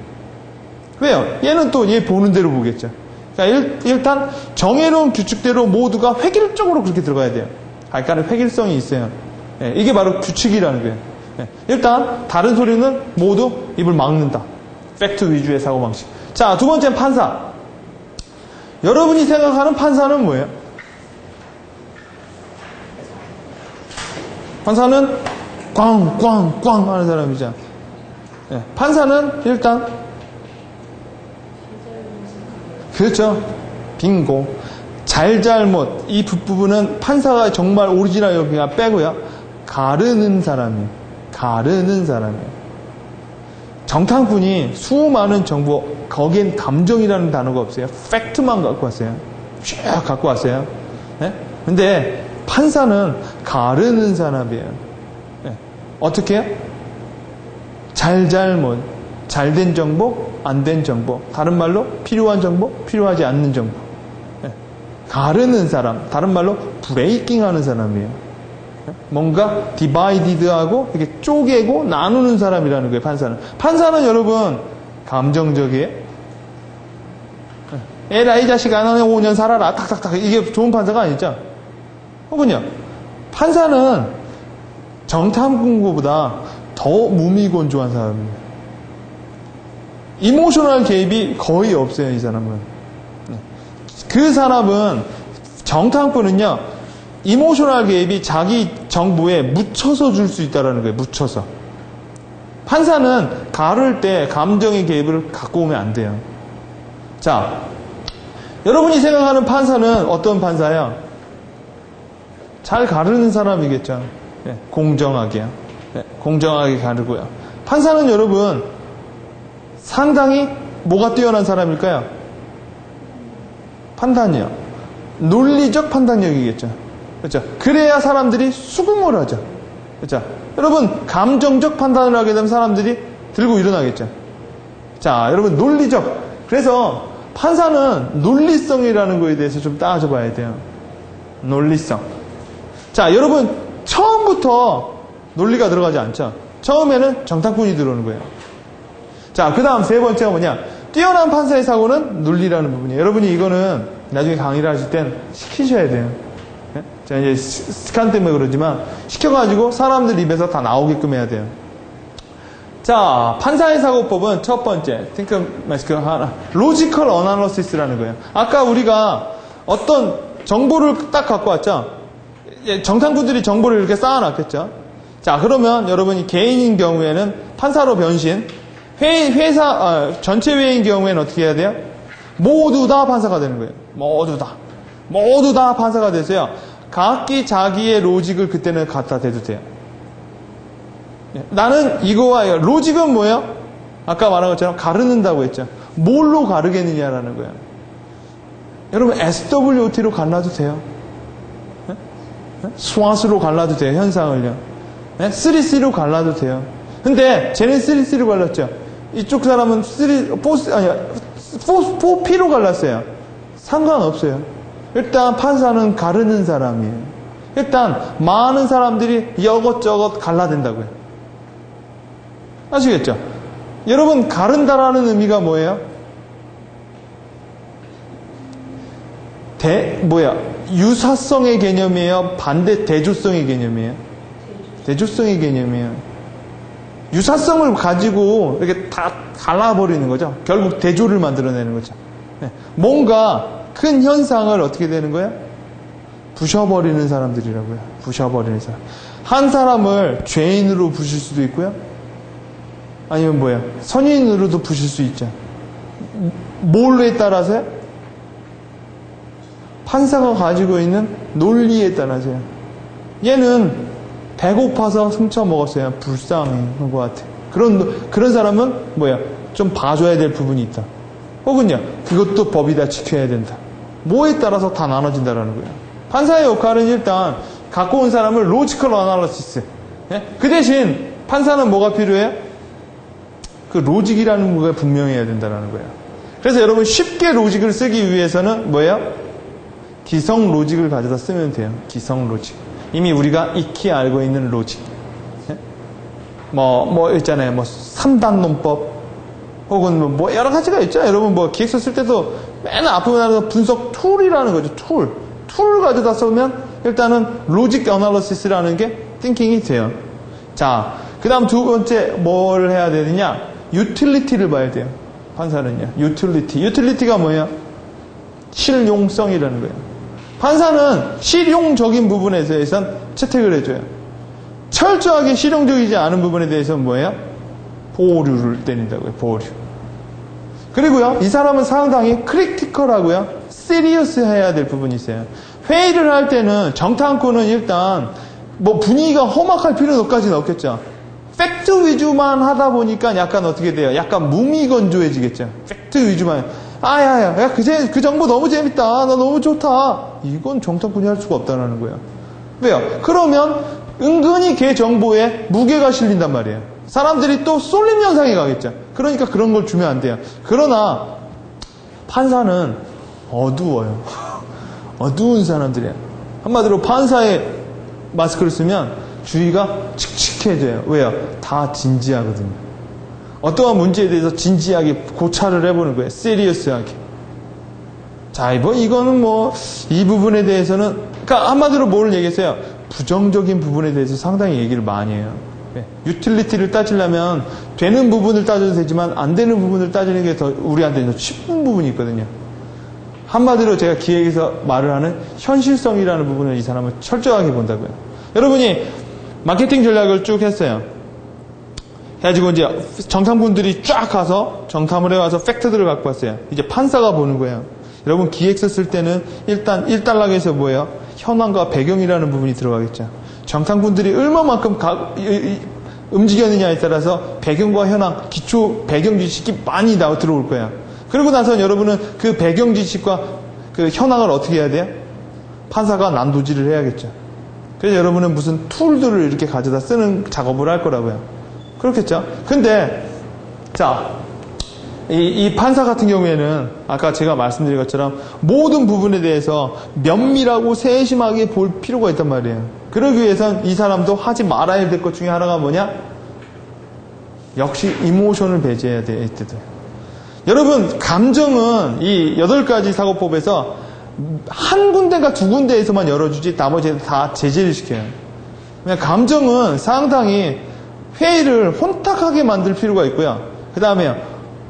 왜요? 얘는 또 얘 보는 대로 보겠죠. 그러니까 일단 정해놓은 규칙대로 모두가 획일적으로 그렇게 들어가야 돼요. 약간의 획일성이 있어요. 예, 이게 바로 규칙이라는 거예요. 예, 일단 다른 소리는 모두 입을 막는다. 팩트 위주의 사고방식. 자, 두 번째는 판사. 여러분이 생각하는 판사는 뭐예요? 판사는 꽝꽝꽝 하는 사람이죠. 예, 판사는 일단 그렇죠. 빙고. 잘잘못 이 부분은 판사가 정말 오리지널 여기가 빼고요. 가르는 사람이에요. 가르는 사람이에요. 정탐꾼이 수많은 정보, 거기엔 감정이라는 단어가 없어요. 팩트만 갖고 왔어요. 쫙 갖고 왔어요. 네? 근데 판사는 가르는 사람이에요. 네. 어떻게 해요? 잘잘못, 잘된 정보, 안 된 정보, 다른 말로 필요한 정보, 필요하지 않는 정보. 네. 가르는 사람, 다른 말로 브레이킹 하는 사람이에요. 네. 뭔가 디바이디드하고 이렇게 쪼개고 나누는 사람이라는 거예요. 판사는. 판사는 여러분 감정적이에요. 에라 이 자식아 너는 5년 살아라 탁탁탁. 이게 좋은 판사가 아니죠. 혹은요, 판사는 정탐꾼보다 더 무미건조한 사람입니다. 이모셔널 개입이 거의 없어요. 이 사람은. 그 사람은, 정탐꾼은요 이모셔널 개입이 자기 정보에 묻혀서 줄 수 있다는 거예요. 묻혀서. 판사는 가를 때 감정의 개입을 갖고 오면 안 돼요. 자, 여러분이 생각하는 판사는 어떤 판사예요? 잘 가르는 사람이겠죠. 네, 공정하게요. 네, 공정하게 가르고요. 판사는 여러분 상당히 뭐가 뛰어난 사람일까요? 판단이요. 논리적 판단력이겠죠. 그렇죠. 그래야 사람들이 수긍을 하죠. 그렇죠. 여러분 감정적 판단을 하게 되면 사람들이 들고 일어나겠죠. 자, 여러분 논리적. 그래서 판사는 논리성이라는 거에 대해서 좀 따져봐야 돼요. 논리성. 자, 여러분 처음부터 논리가 들어가지 않죠. 처음에는 정탐꾼이 들어오는 거예요. 자, 그 다음 세 번째가 뭐냐? 뛰어난 판사의 사고는 논리라는 부분이에요. 여러분이 이거는 나중에 강의를 하실 땐 시키셔야 돼요. 네? 자, 이제 시간 때문에 그러지만 시켜가지고 사람들 입에서 다 나오게끔 해야 돼요. 자, 판사의 사고법은 첫 번째, 로지컬 어나리시스라는 거예요. 아까 우리가 어떤 정보를 딱 갖고 왔죠? 정탐꾼들이 정보를 이렇게 쌓아놨겠죠? 자, 그러면 여러분이 개인인 경우에는 판사로 변신, 전체 회의인 경우에는 어떻게 해야 돼요? 모두 다 판사가 되는 거예요. 모두 다 판사가 돼서요. 각기 자기의 로직을 그때는 갖다 대도 돼요. 나는 이거와 로직은 뭐예요? 아까 말한 것처럼 가르는다고 했죠. 뭘로 가르겠느냐라는 거예요. 여러분 SWOT로 갈라도 돼요. 스와스로 갈라도 돼요. 현상을요. 3C로 갈라도 돼요. 근데 쟤는 3C로 갈랐죠. 이쪽 사람은 4P로 갈랐어요. 상관없어요. 일단 판사는 가르는 사람이에요. 일단 많은 사람들이 이것저것 갈라댄다고요. 아시겠죠? 여러분 가른다라는 의미가 뭐예요? 유사성의 개념이에요? 반대 대조성의 개념이에요? 대조성의 개념이에요. 유사성을 가지고 이렇게 다 갈라버리는 거죠. 결국 대조를 만들어내는 거죠. 뭔가 큰 현상을 어떻게 되는 거예요? 부셔버리는 사람들이라고요. 부셔버리는 사람. 한 사람을 죄인으로 부실 수도 있고요. 아니면 선인으로도 부실 수 있죠. 뭘로에 따라서요? 판사가 가지고 있는 논리에 따라서요. 얘는 배고파서 훔쳐 먹었어요. 불쌍한 것 같아. 그런 사람은 좀 봐줘야 될 부분이 있다. 혹은요, 그것도 법이다 지켜야 된다. 뭐에 따라서 다 나눠진다라는 거예요. 판사의 역할은 일단 갖고 온 사람을 로지컬 어나리시스. 그 대신 판사는 뭐가 필요해요? 그 로직이라는 거가 분명해야 된다는 거예요. 그래서 여러분 쉽게 로직을 쓰기 위해서는 기성 로직을 가져다 쓰면 돼요. 기성 로직. 이미 우리가 익히 알고 있는 로직. 있잖아요. 3단 논법. 혹은 여러 가지가 있죠. 여러분 기획서 쓸 때도 맨 앞부분 하나 분석 툴이라는 거죠. 툴 가져다 쓰면 일단은 로직 어나리시스라는 게 띵킹이 돼요. 자, 그 다음 두 번째 뭘 해야 되느냐? 유틸리티를 봐야 돼요. 판사는요. 유틸리티가 뭐예요? 실용성이라는 거예요. 판사는 실용적인 부분에 대해서는 채택을 해줘요. 철저하게 실용적이지 않은 부분에 대해서는 뭐예요? 보류를 때린다고요. 보류. 그리고요, 이 사람은 상당히 크리티컬하고요, 시리어스 해야 될 부분이 있어요. 회의를 할 때는 정탐꾼은 일단 분위기가 험악할 필요까지는 없겠죠. 팩트 위주만 하다 보니까 약간 어떻게 돼요? 약간 무미건조해지겠죠. 팩트 위주만. 야, 그 정보 너무 재밌다. 나 너무 좋다. 이건 정탐꾼이 할 수가 없다는 거예요. 왜요? 그러면 은근히 걔 정보에 무게가 실린단 말이에요. 사람들이 또 쏠림 현상이 가겠죠. 그러니까 그런 걸 주면 안 돼요. 그러나 판사는 어두워요. 어두운 사람들이에요. 한마디로 판사의 마스크를 쓰면 주의가 칙칙해져요. 왜요? 다 진지하거든요. 어떠한 문제에 대해서 진지하게 고찰을 해보는 거예요. 시리어스하게. 자, 이거는 이 부분에 대해서는, 그러니까 한마디로 뭘 얘기했어요? 부정적인 부분에 대해서 상당히 얘기를 많이 해요. 유틸리티를 따지려면 되는 부분을 따져도 되지만 안 되는 부분을 따지는 게 더 우리한테 더 쉽은 부분이 있거든요. 한마디로 제가 기획에서 말을 하는 현실성이라는 부분을 이 사람은 철저하게 본다고요. 여러분이 마케팅 전략을 쭉 했어요. 해가지고 이제 정탐꾼들이 쫙 가서 정탐을 해와서 팩트들을 갖고 왔어요. 이제 판사가 보는 거예요. 여러분 기획서 쓸 때는 일단 1단락에서 현황과 배경이라는 부분이 들어가겠죠. 정탐꾼들이 얼마만큼 움직였느냐에 따라서 배경과 현황, 기초 배경 지식이 많이 들어올 거야. 그러고 나서 여러분은 그 배경 지식과 그 현황을 어떻게 해야 돼요? 판사가 난도질을 해야겠죠. 그래서 여러분은 무슨 툴들을 이렇게 가져다 쓰는 작업을 할 거라고요. 그렇겠죠? 근데, 자, 이 판사 같은 경우에는 아까 제가 말씀드린 것처럼 모든 부분에 대해서 면밀하고 세심하게 볼 필요가 있단 말이에요. 그러기 위해선 이 사람도 하지 말아야 될 것 중에 하나가 뭐냐? 역시 이모션을 배제해야 돼. 여러분, 감정은 이 8가지 사고법에서 한 군데가 2군데에서만 열어주지 나머지는 다 제재를 시켜요. 그냥 감정은 상당히 회의를 혼탁하게 만들 필요가 있고요. 그 다음에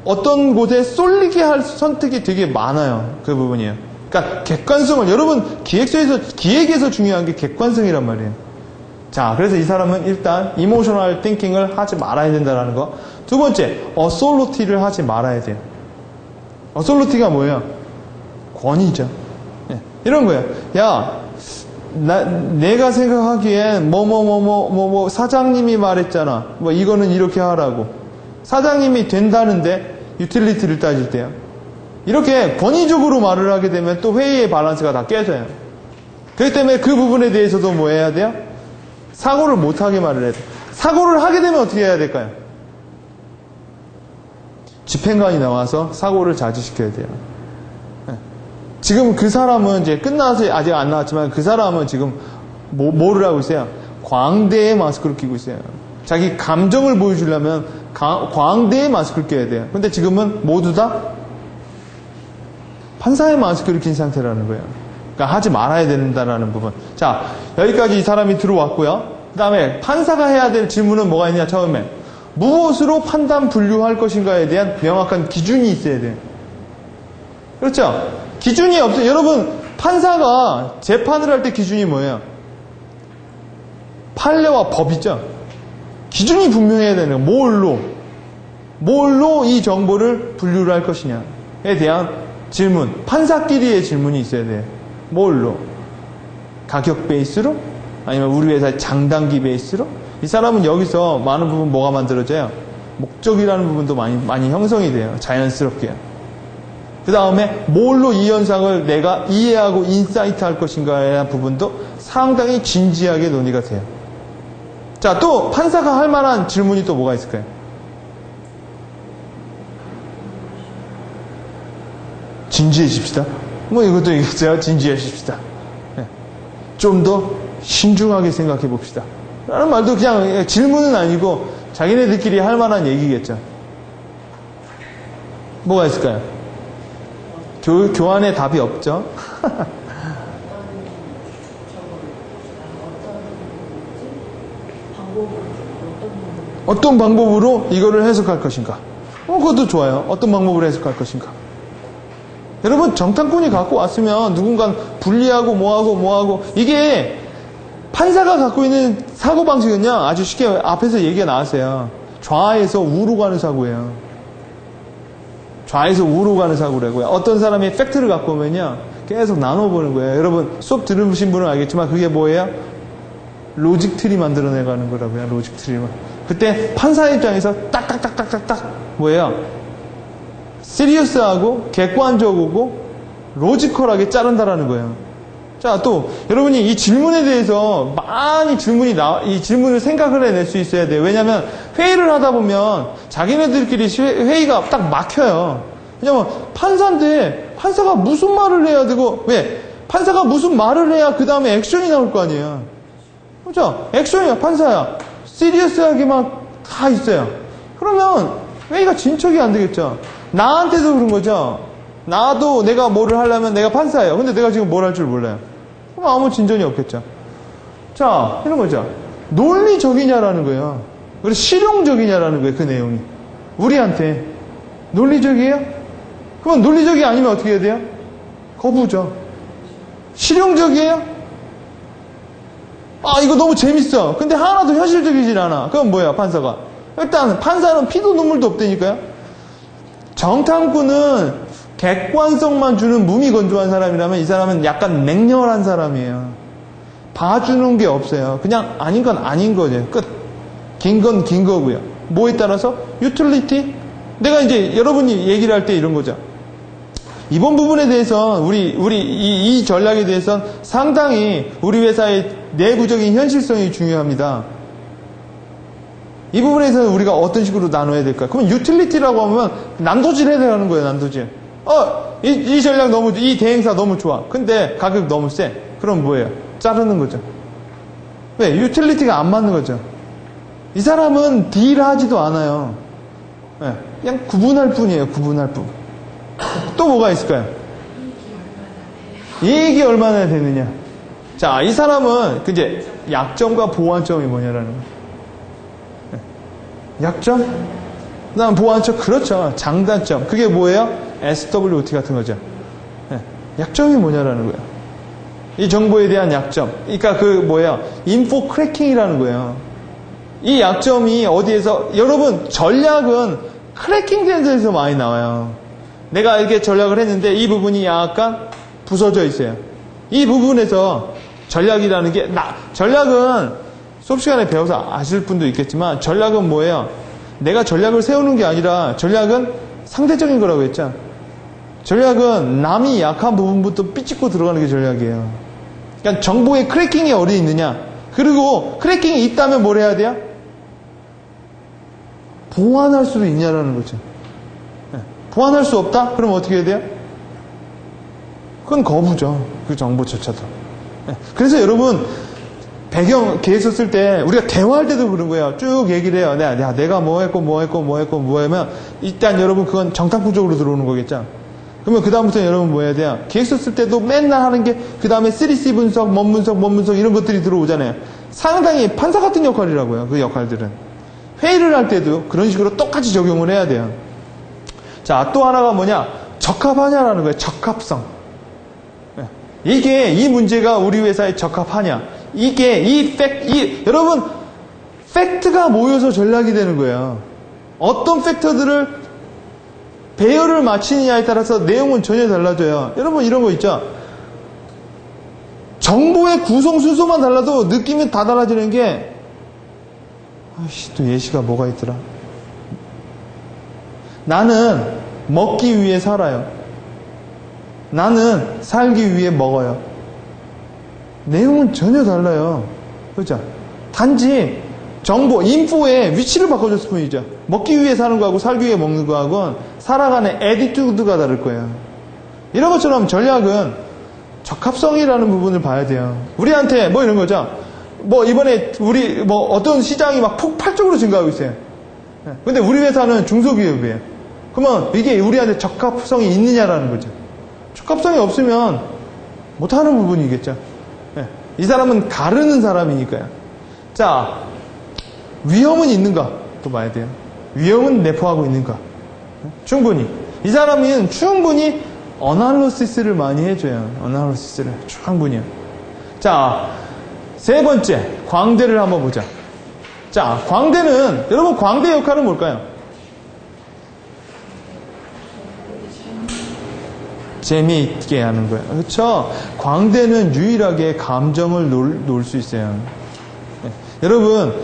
어떤 곳에 쏠리게 할 선택이 되게 많아요. 그 부분이에요. 그러니까 객관성을, 여러분 기획에서 중요한 게 객관성이란 말이에요. 자, 그래서 이 사람은 일단 이모셔널 띵킹을 하지 말아야 된다는 거. 두 번째, 어솔로티를 하지 말아야 돼요. 어솔로티가 뭐예요? 권위죠. 네, 이런 거예요. 야, 내가 생각하기엔 사장님이 말했잖아. 뭐 이거는 이렇게 하라고. 사장님이 된다는데 유틸리티를 따질 때요. 이렇게 권위적으로 말을 하게 되면 또 회의의 밸런스가 다 깨져요. 그렇기 때문에 그 부분에 대해서도 뭐 해야 돼요? 사고를 못하게 말을 해야 돼요. 사고를 하게 되면 어떻게 해야 될까요? 집행관이 나와서 사고를 자제시켜야 돼요. 지금 그 사람은 이제 끝나서 아직 안 나왔지만 그 사람은 지금 뭐를 하고 있어요? 광대의 마스크를 끼고 있어요. 자기 감정을 보여주려면 광대의 마스크를 껴야 돼요. 근데 지금은 모두 다 판사의 마스크를 낀 상태라는 거예요. 그러니까 하지 말아야 된다는 부분. 자, 여기까지 이 사람이 들어왔고요. 그 다음에 판사가 해야 될 질문은 뭐가 있냐? 처음에 무엇으로 판단 분류할 것인가에 대한 명확한 기준이 있어야 돼요. 그렇죠? 기준이 없어요. 여러분, 판사가 재판을 할 때 기준이 뭐예요? 판례와 법이죠. 기준이 분명해야 되는 거예요. 뭘로 이 정보를 분류를 할 것이냐에 대한 질문, 판사끼리의 질문이 있어야 돼요. 뭘로? 가격 베이스로? 아니면 우리 회사의 장단기 베이스로? 이 사람은 여기서 많은 부분 뭐가 만들어져요? 목적이라는 부분도 많이 형성이 돼요. 자연스럽게. 그 다음에 뭘로 이 현상을 내가 이해하고 인사이트 할 것인가에 대한 부분도 상당히 진지하게 논의가 돼요. 자, 또 판사가 할 만한 질문이 또 뭐가 있을까요? 진지해집시다. 뭐 이것도 이거죠. 진지해집시다. 네. 좀 더 신중하게 생각해 봅시다. 라는 말도 그냥 질문은 아니고 자기네들끼리 할 만한 얘기겠죠. 뭐가 있을까요? 교환의 답이 없죠. 어떤 방법으로 이거를 해석할 것인가? 그것도 좋아요. 어떤 방법으로 해석할 것인가? 여러분, 정탐꾼이 갖고 왔으면 누군가 분리하고 뭐하고 이게 판사가 갖고 있는 사고방식은요, 아주 쉽게 앞에서 얘기가 나왔어요. 좌에서 우로 가는 사고예요. 좌에서 우로 가는 사고라고요. 어떤 사람이 팩트를 갖고 오면요, 계속 나눠보는 거예요. 여러분, 수업 들으신 분은 알겠지만 그게 뭐예요? 로직 트리 만들어내가는 거라고요. 로직 트리만. 그때 판사 입장에서 딱딱딱딱딱딱 뭐예요? 시리어스하고 객관적이고 로지컬하게 자른다라는 거예요. 자, 또 여러분이 이 질문에 대해서 많이 이 질문을 생각을 해낼 수 있어야 돼요. 왜냐하면 회의를 하다 보면 자기네들끼리 회의가 딱 막혀요. 왜냐면 판사인데 판사가 무슨 말을 해야 되고, 왜? 판사가 무슨 말을 해야 그 다음에 액션이 나올 거 아니에요. 그렇죠? 액션이야, 판사야. 시리어스하게만 다 있어요. 그러면 회의가 진척이 안 되겠죠. 나한테도 그런 거죠. 나도 내가 뭐를 하려면 내가 판사예요. 근데 내가 지금 뭘 할 줄 몰라요. 그럼 아무 진전이 없겠죠. 자, 이런 거죠. 논리적이냐라는 거예요. 그리고 실용적이냐라는 거예요. 그 내용이. 우리한테. 논리적이에요? 그럼 논리적이 아니면 어떻게 해야 돼요? 거부죠. 실용적이에요? 이거 너무 재밌어. 근데 하나도 현실적이질 않아. 그럼 뭐야, 판사가? 일단 판사는 피도 눈물도 없다니까요. 정탐꾼은 객관성만 주는 무미건조한 사람이라면 이 사람은 약간 냉혈한 사람이에요. 봐주는 게 없어요. 그냥 아닌 건 아닌 거죠. 끝. 긴 건 긴 거고요. 뭐에 따라서? 유틸리티? 내가 이제 여러분이 얘기를 할 때 이런 거죠. 이번 부분에 대해서 이 전략에 대해서는 상당히 우리 회사의 내부적인 현실성이 중요합니다. 이 부분에서는 우리가 어떤 식으로 나눠야 될까? 그러면 유틸리티라고 하면 난도질 해야 되는 거예요, 난도질. 이 전략 이 대행사 너무 좋아. 근데 가격 너무 세. 그럼 뭐예요? 자르는 거죠. 왜? 유틸리티가 안 맞는 거죠. 이 사람은 딜하지도 않아요. 네, 그냥 구분할 뿐이에요, 구분할 뿐. 또 뭐가 있을까요? 이익이 얼마나 되느냐. 자, 이 사람은 이제 약점과 보완점이 뭐냐라는 거예요. 약점? 그 다음 보완점? 그렇죠. 장단점. 그게 뭐예요? SWOT 같은 거죠. 약점이 뭐냐라는 거예요. 이 정보에 대한 약점. 그러니까 뭐예요? 인포 크래킹이라는 거예요. 이 약점이 어디에서, 여러분, 전략은 크래킹 된 데서 많이 나와요. 내가 이렇게 전략을 했는데 이 부분이 약간 부서져 있어요. 이 부분에서 전략이라는 게, 전략은 수업 시간에 배워서 아실 분도 있겠지만, 전략은 뭐예요? 내가 전략을 세우는 게 아니라, 전략은 상대적인 거라고 했죠. 전략은 남이 약한 부분부터 삐찍고 들어가는 게 전략이에요. 그러니까 정보의 크래킹이 어디 있느냐. 그리고 크래킹이 있다면 뭘 해야 돼요? 보완할 수도 있냐라는 거죠. 보완할 수 없다? 그럼 어떻게 해야 돼요? 그건 거부죠. 그 정보조차도. 그래서 여러분, 계획서 쓸 때, 우리가 대화할 때도 그런 거예요. 쭉 얘기를 해요. 내가 뭐 하면, 일단 여러분, 그건 정탐구적으로 들어오는 거겠죠. 그러면 그다음부터 여러분 뭐 해야 돼요? 계획서 쓸 때도 맨날 하는 게, 그 다음에 3C 분석, 뭔 분석, 이런 것들이 들어오잖아요. 상당히 판사 같은 역할이라고요. 그 역할들은. 회의를 할 때도 그런 식으로 똑같이 적용을 해야 돼요. 자, 또 하나가 뭐냐? 적합하냐라는 거예요. 적합성. 이 문제가 우리 회사에 적합하냐? 여러분, 팩트가 모여서 전략이 되는 거예요. 어떤 팩터들을 배열을 맞추느냐에 따라서 내용은 전혀 달라져요. 여러분, 이런 거 있죠? 정보의 구성 순서만 달라도 느낌이 다 달라지는 게, 또 예시가 뭐가 있더라? 나는 먹기 위해 살아요. 나는 살기 위해 먹어요. 내용은 전혀 달라요. 그렇죠? 단지 정보, 인포의 위치를 바꿔줬을 뿐이죠. 먹기 위해 사는 거하고 살기 위해 먹는 거하고는 살아가는 애티튜드가 다를 거예요. 이런 것처럼 전략은 적합성이라는 부분을 봐야 돼요. 우리한테 뭐 이런 거죠. 이번에 어떤 시장이 막 폭발적으로 증가하고 있어요. 근데 우리 회사는 중소기업이에요. 그러면 이게 우리한테 적합성이 있느냐라는 거죠. 적합성이 없으면 못하는 부분이겠죠. 이 사람은 가르는 사람이니까요. 자, 위험은 있는가? 또 봐야 돼요. 위험은 내포하고 있는가? 충분히. 이 사람은 충분히 어널리시스를 많이 해줘요. 어널리시스를 충분히요. 자, 세 번째, 광대를 한번 보자. 자, 광대는, 여러분 광대 역할은 뭘까요? 재미있게 하는 거예요. 그렇죠? 광대는 유일하게 감정을 놓을 수 있어요. 네. 여러분,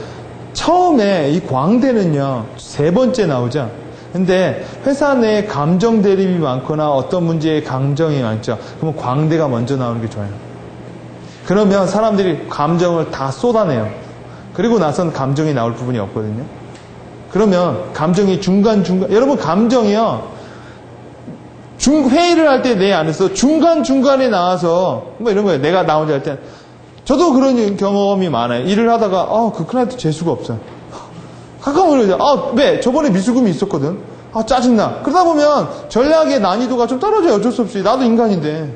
처음에 이 광대는요, 세 번째 나오죠? 근데 회사 내에 감정 대립이 많거나 어떤 문제에 감정이 많죠? 그러면 광대가 먼저 나오는 게 좋아요. 그러면 사람들이 감정을 다 쏟아내요. 그리고 나선 감정이 나올 부분이 없거든요. 그러면 감정이 중간중간, 여러분 감정이요, 회의를 할 때 내 안에서 중간중간에 나와서 뭐 이런 거예요. 내가 나 혼자 할 때. 저도 그런 경험이 많아요. 일을 하다가 그 클라이언트 재수가 없어요. 가끔 그러죠. 왜? 저번에 미수금이 있었거든. 짜증나. 그러다 보면 전략의 난이도가 좀 떨어져요. 어쩔 수 없이. 나도 인간인데.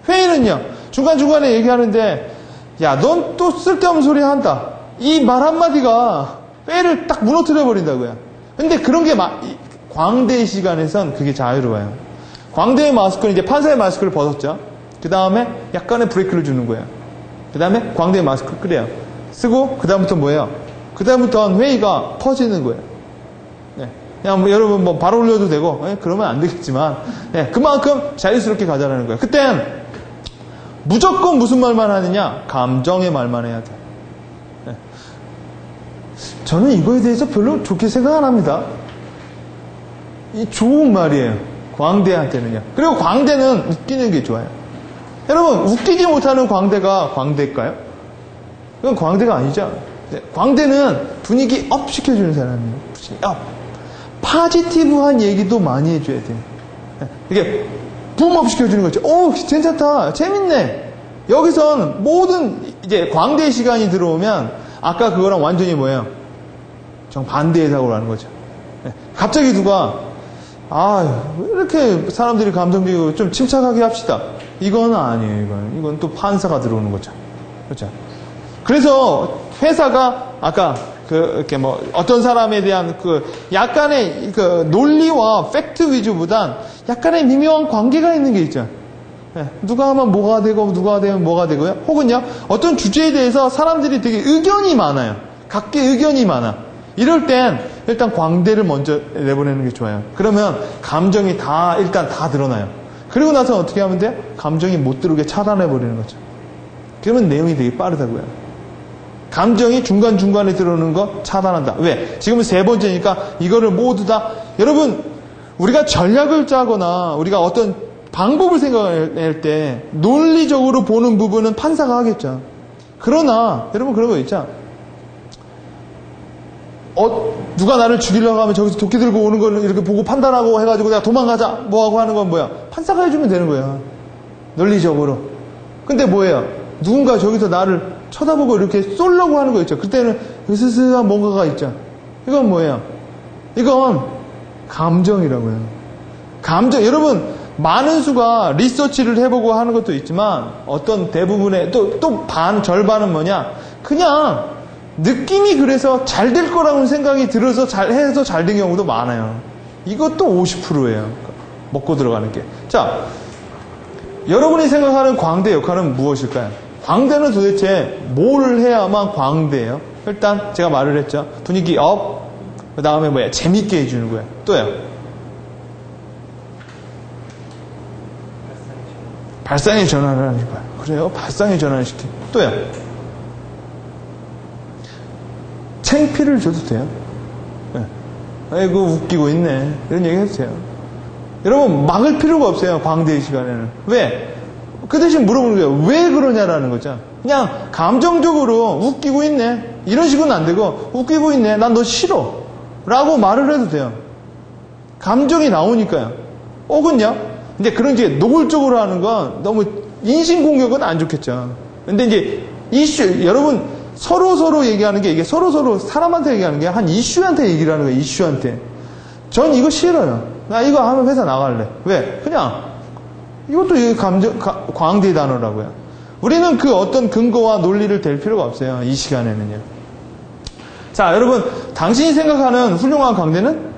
회의는요. 중간중간에 얘기하는데 야, 넌 또 쓸데없는 소리 한다. 이 말 한마디가 회의를 딱 무너뜨려 버린다고요. 근데 그런 게 광대의 시간에선 그게 자유로워요. 광대의 마스크는 이제 판사의 마스크를 벗었죠. 그 다음에 약간의 브레이크를 주는 거예요. 그 다음에 광대의 마스크를 끄래요. 쓰고 그 다음부터 뭐예요? 그 다음부터는 회의가 퍼지는 거예요. 네. 그냥 여러분 바로 올려도 되고 그러면 안 되겠지만 그만큼 자유스럽게 가자라는 거예요. 그땐 무조건 무슨 말만 하느냐? 감정의 말만 해야 돼. 저는 이거에 대해서 별로 좋게 생각 안 합니다. 이 좋은 말이에요. 광대한테는요. 그리고 광대는 웃기는 게 좋아요. 여러분, 웃기지 못하는 광대가 광대일까요? 그건 광대가 아니죠. 광대는 분위기 업 시켜주는 사람이에요. 업. 파지티브한 얘기도 많이 해줘야 돼요. 이게 붐업 시켜주는 거죠. 오, 괜찮다. 재밌네. 여기선 모든 이제 광대의 시간이 들어오면 아까 그거랑 완전히 뭐예요? 정반대의 사고를 하는 거죠. 갑자기 누가 왜 이렇게 사람들이 감성적이고 좀 침착하게 합시다. 이건 아니에요. 이건 또 판사가 들어오는 거죠. 그렇죠. 그래서 회사가 아까 이렇게 어떤 사람에 대한 약간의 논리와 팩트 위주보단 약간의 미묘한 관계가 있는 게 있죠. 누가 하면 뭐가 되고 누가 되면 뭐가 되고요. 혹은요, 어떤 주제에 대해서 사람들이 되게 의견이 많아요. 각기 의견이 많아. 이럴 땐 일단 광대를 먼저 내보내는 게 좋아요. 그러면 감정이 일단 다 드러나요. 그리고 나서 어떻게 하면 돼요? 감정이 못 들어오게 차단해버리는 거죠. 그러면 내용이 되게 빠르다고요. 감정이 중간중간에 들어오는 거 차단한다. 왜? 지금은 3번째니까 이거를 모두 다, 여러분, 우리가 전략을 짜거나 우리가 어떤 방법을 생각할 때 논리적으로 보는 부분은 판사가 하겠죠. 그러나, 여러분 그런 거 있죠? 누가 나를 죽이려고 하면 저기서 도끼 들고 오는 걸 이렇게 보고 판단하고 해가지고 내가 도망가자 뭐하고 하는 건 뭐야? 판사가 해주면 되는 거야. 논리적으로. 근데 뭐예요? 누군가 저기서 나를 쳐다보고 이렇게 쏠려고 하는 거 있죠. 그때는 으스스한 뭔가가 있죠. 이건 뭐예요? 이건 감정이라고요. 감정. 여러분, 많은 수가 리서치를 해보고 하는 것도 있지만 어떤 대부분의 또 절반은 뭐냐? 그냥 느낌이 그래서 잘 될 거라고 생각이 들어서 해서 잘 된 경우도 많아요. 이것도 50%예요. 먹고 들어가는 게. 자, 여러분이 생각하는 광대 역할은 무엇일까요? 광대는 도대체 뭘 해야만 광대예요? 일단 제가 말을 했죠. 분위기 업, 그 다음에 뭐야? 재밌게 해주는 거예요. 또요. 발상의 전환을 하는 거예요. 그래요? 발상의 전환을 시키고. 또요. 창피를 줘도 돼요. 아이고 웃기고 있네. 이런 얘기 해도 돼요. 여러분 막을 필요가 없어요. 광대의 시간에는. 왜? 그 대신 물어보는 거예요. 왜 그러냐라는 거죠. 그냥 감정적으로 웃기고 있네. 이런 식은 안 되고 웃기고 있네. 난 너 싫어. 라고 말을 해도 돼요. 감정이 나오니까요. 혹은요. 근데 그런 이제 노골적으로 하는 건 너무 인신공격은 안 좋겠죠. 근데 이제 여러분 서로 얘기하는 게 이게 서로 사람한테 얘기하는 게 한 이슈한테 얘기를 하는 거예요. 이슈한테. 전 이거 싫어요. 나 이거 하면 회사 나갈래. 왜? 그냥 이것도 광대의 단어라고요. 우리는 그 어떤 근거와 논리를 댈 필요가 없어요. 이 시간에는요. 자, 여러분, 당신이 생각하는 훌륭한 광대는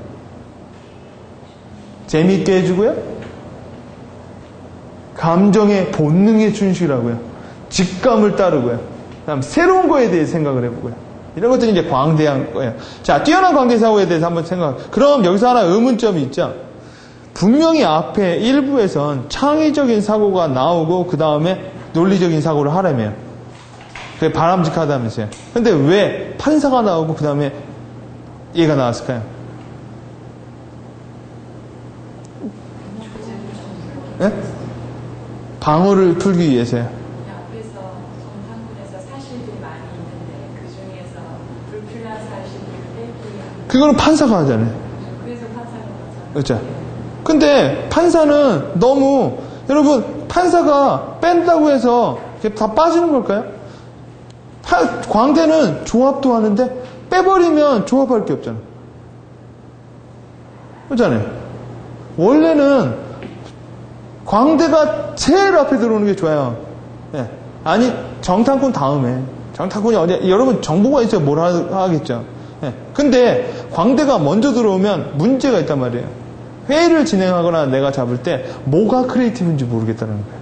재미있게 해주고요. 감정의 본능에 준수라고요. 직감을 따르고요. 그다음 새로운 거에 대해 생각을 해보고요. 이런 것들이 이제 광대한 거예요. 자, 뛰어난 광대 사고에 대해서 한번 그럼 여기서 하나 의문점이 있죠. 분명히 앞에 일부에선 창의적인 사고가 나오고 그 다음에 논리적인 사고를 하라며요. 그게 바람직하다면서요. 근데 왜 판사가 나오고 그 다음에 얘가 나왔을까요? 네? 방어를 풀기 위해서요. 그거는 판사가 하잖아요. 그래서 판사가 하잖아요. 그렇죠. 근데 판사는 너무, 여러분, 판사가 뺀다고 해서 다 빠지는 걸까요? 광대는 조합도 하는데 빼버리면 조합할 게 없잖아요. 그렇잖아요. 원래는 광대가 제일 앞에 들어오는 게 좋아요. 네. 아니, 정탐꾼 다음에. 정탐꾼이 어디, 여러분 정보가 있어야 뭘 하겠죠. 네. 근데 광대가 먼저 들어오면 문제가 있단 말이에요. 회의를 진행하거나 내가 잡을 때 뭐가 크리에이티브인지 모르겠다는 거예요.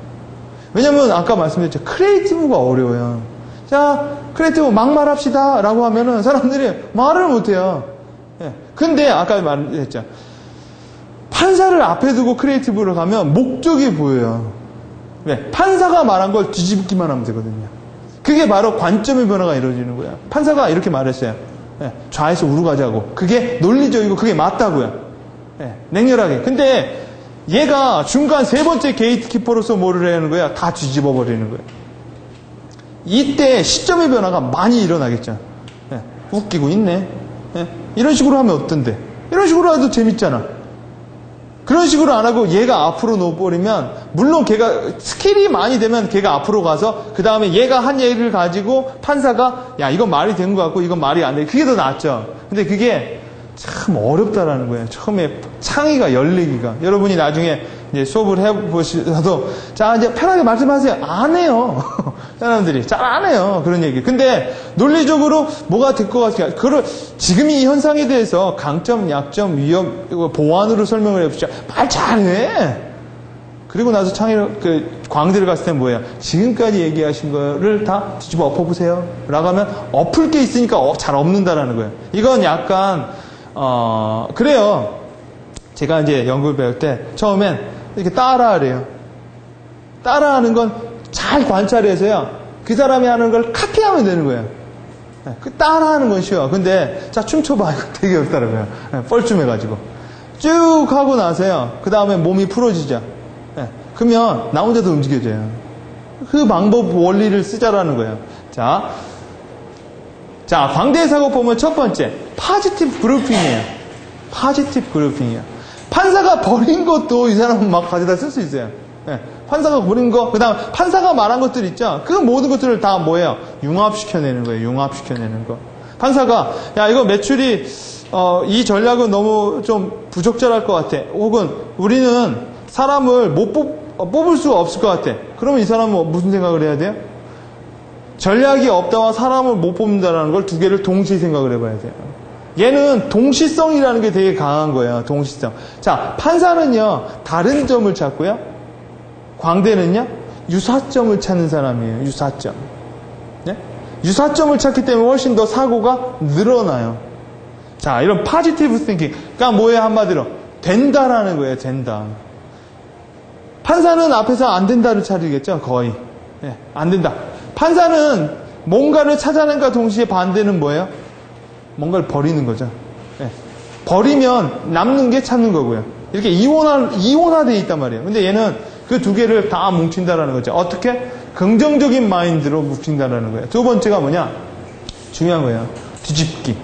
왜냐면 아까 말씀드렸죠. 크리에이티브가 어려워요. 자, 크리에이티브 막말합시다 라고 하면은 사람들이 말을 못해요. 네. 근데 아까 말했죠. 판사를 앞에 두고 크리에이티브를 가면 목적이 보여요. 네. 판사가 말한 걸 뒤집기만 하면 되거든요. 그게 바로 관점의 변화가 이루어지는 거예요. 판사가 이렇게 말했어요. 예, 좌에서 우로 가자고. 그게 논리적이고 그게 맞다고요. 예, 냉철하게. 근데 얘가 중간 세 번째 게이트키퍼로서 뭐를 하는 거야? 다 뒤집어 버리는 거예요. 이때 시점의 변화가 많이 일어나겠죠. 예, 웃기고 있네. 예, 이런 식으로 하면 어떤데? 이런 식으로 해도 재밌잖아. 그런 식으로 안 하고 얘가 앞으로 놓아버리면, 물론 걔가 스킬이 많이 되면 걔가 앞으로 가서 그 다음에 얘가 한 얘기를 가지고 판사가 야 이건 말이 된 것 같고 이건 말이 안 돼. 그게 더 낫죠. 근데 그게 참 어렵다라는 거예요. 처음에 창의가 열리기가. 여러분이 나중에 이제 수업을 해보시도 자 이제 편하게 말씀하세요. 안 해요. 사람들이 잘 안 해요. 그런 얘기. 근데 논리적으로 뭐가 될 것 같아요. 그걸 지금 이 현상에 대해서 강점, 약점, 위험, 보완으로 설명을 해보시죠. 말 잘해. 그리고 나서 광대를 갔을 때 뭐예요? 지금까지 얘기하신 거를 다 뒤집어 엎어보세요. 라고 하면 엎을 게 있으니까 잘 엎는다라는 거예요. 이건 약간 그래요. 제가 이제 연구를 배울 때 처음엔 이렇게 따라하래요. 따라하는 건 잘 관찰해서요. 그 사람이 하는 걸 카피하면 되는 거예요. 그 따라하는 건 쉬워. 근데 자 춤춰봐. 이거 되게 어렵더라고요. 뻘쭘해가지고. 쭉 하고 나서요. 그 다음에 몸이 풀어지죠. 그러면 나 혼자도 움직여져요. 그 방법 원리를 쓰자라는 거예요. 자, 광대 사고 보면 첫 번째 파지티브 그룹핑이에요. 파지티브 그룹핑이에요. 판사가 버린 것도 이 사람은 막 가져다 쓸 수 있어요. 판사가 버린 거, 그 다음 판사가 말한 것들 있죠. 그 모든 것들을 다 뭐예요? 융합시켜내는 거예요. 융합시켜내는 거. 판사가 야 이거 매출이 이 전략은 너무 좀 부적절할 것 같아. 혹은 우리는 사람을 못 뽑을 수가 없을 것 같아. 그러면 이 사람은 무슨 생각을 해야 돼요? 전략이 없다와 사람을 못 뽑는다는 걸 두 개를 동시에 생각을 해봐야 돼요. 얘는 동시성이라는 게 되게 강한 거예요. 동시성. 자, 판사는요, 다른 점을 찾고요. 광대는요, 유사점을 찾는 사람이에요. 유사점. 네? 유사점을 찾기 때문에 훨씬 더 사고가 늘어나요. 자, 이런 파지티브 띵킹. 그러니까 뭐예요, 한마디로? 된다라는 거예요, 된다. 판사는 앞에서 안 된다를 차리겠죠, 거의. 네, 안 된다. 판사는 뭔가를 찾아낸과 동시에 반대는 뭐예요? 뭔가를 버리는 거죠. 네. 버리면 남는 게 찾는 거고요. 이렇게 이원화되어 있단 말이에요. 근데 얘는 그 두 개를 다 뭉친다라는 거죠. 어떻게? 긍정적인 마인드로 뭉친다라는 거예요. 두 번째가 뭐냐? 중요한 거예요. 뒤집기.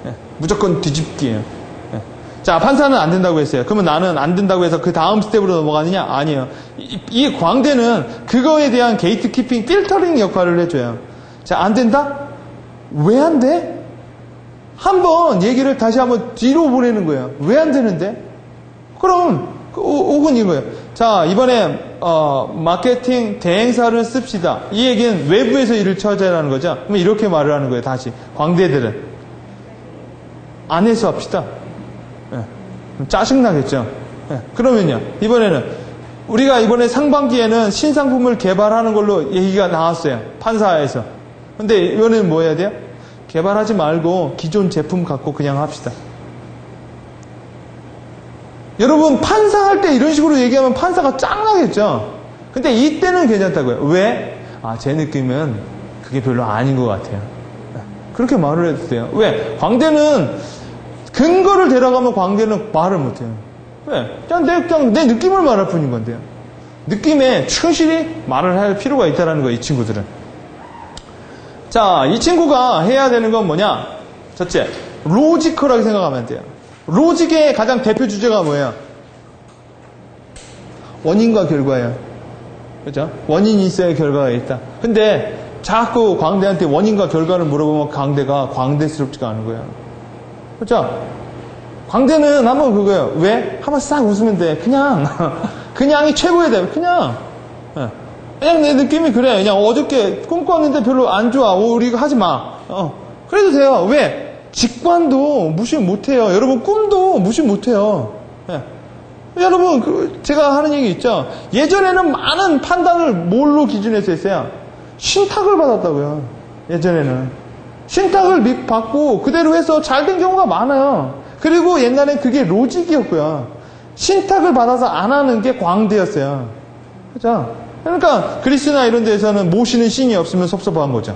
네. 무조건 뒤집기예요. 네. 자, 판사는 안 된다고 했어요. 그러면 나는 안 된다고 해서 그 다음 스텝으로 넘어가느냐? 아니에요. 이 광대는 그거에 대한 게이트키핑, 필터링 역할을 해줘요. 자, 안 된다? 왜 안 돼? 한번 얘기를 다시 한번 뒤로 보내는 거예요. 왜 안 되는데? 그럼 혹은 이거예요. 자, 이번에 마케팅 대행사를 씁시다. 이 얘기는 외부에서 일을 찾아라는 거죠. 그럼 이렇게 말을 하는 거예요. 다시 광대들은 안에서 합시다. 네. 짜증나겠죠. 네. 그러면요. 이번에는 우리가 이번에 상반기에는 신상품을 개발하는 걸로 얘기가 나왔어요. 판사에서. 근데 이번에는 뭐 해야 돼요? 개발하지 말고 기존 제품 갖고 그냥 합시다. 여러분 판사할 때 이런 식으로 얘기하면 판사가 짱나겠죠. 근데 이때는 괜찮다고요. 왜? 제 느낌은 그게 별로 아닌 것 같아요. 그렇게 말을 해도 돼요. 왜? 광대는 근거를 데려가면 광대는 말을 못해요. 왜? 그냥 내 느낌을 말할 뿐인 건데요. 느낌에 충실히 말을 할 필요가 있다는 거예요. 이 친구들은. 자, 이 친구가 해야 되는 건 뭐냐? 첫째, 로지컬하게 생각하면 돼요. 로직의 가장 대표 주제가 뭐예요? 원인과 결과예요. 그죠? 원인이 있어야 결과가 있다. 근데 자꾸 광대한테 원인과 결과를 물어보면 광대가 광대스럽지가 않은 거예요. 그죠? 광대는 한번 그거예요. 왜? 한번 싹 웃으면 돼. 그냥이 최고의 돼. 그냥 내 느낌이 그래. 그냥 어저께 꿈꿨는데 별로 안 좋아. 우리 이거 하지 마. 그래도 돼요. 왜? 직관도 무시 못해요. 여러분 꿈도 무시 못해요. 네. 여러분 제가 하는 얘기 있죠. 예전에는 많은 판단을 뭘로 기준해서 했어요? 신탁을 받았다고요. 예전에는 신탁을 받고 그대로 해서 잘 된 경우가 많아요. 그리고 옛날엔 그게 로직이었고요. 신탁을 받아서 안 하는 게 광대였어요. 그죠? 그러니까 그리스나 이런 데에서는 모시는 신이 없으면 섭섭한 거죠.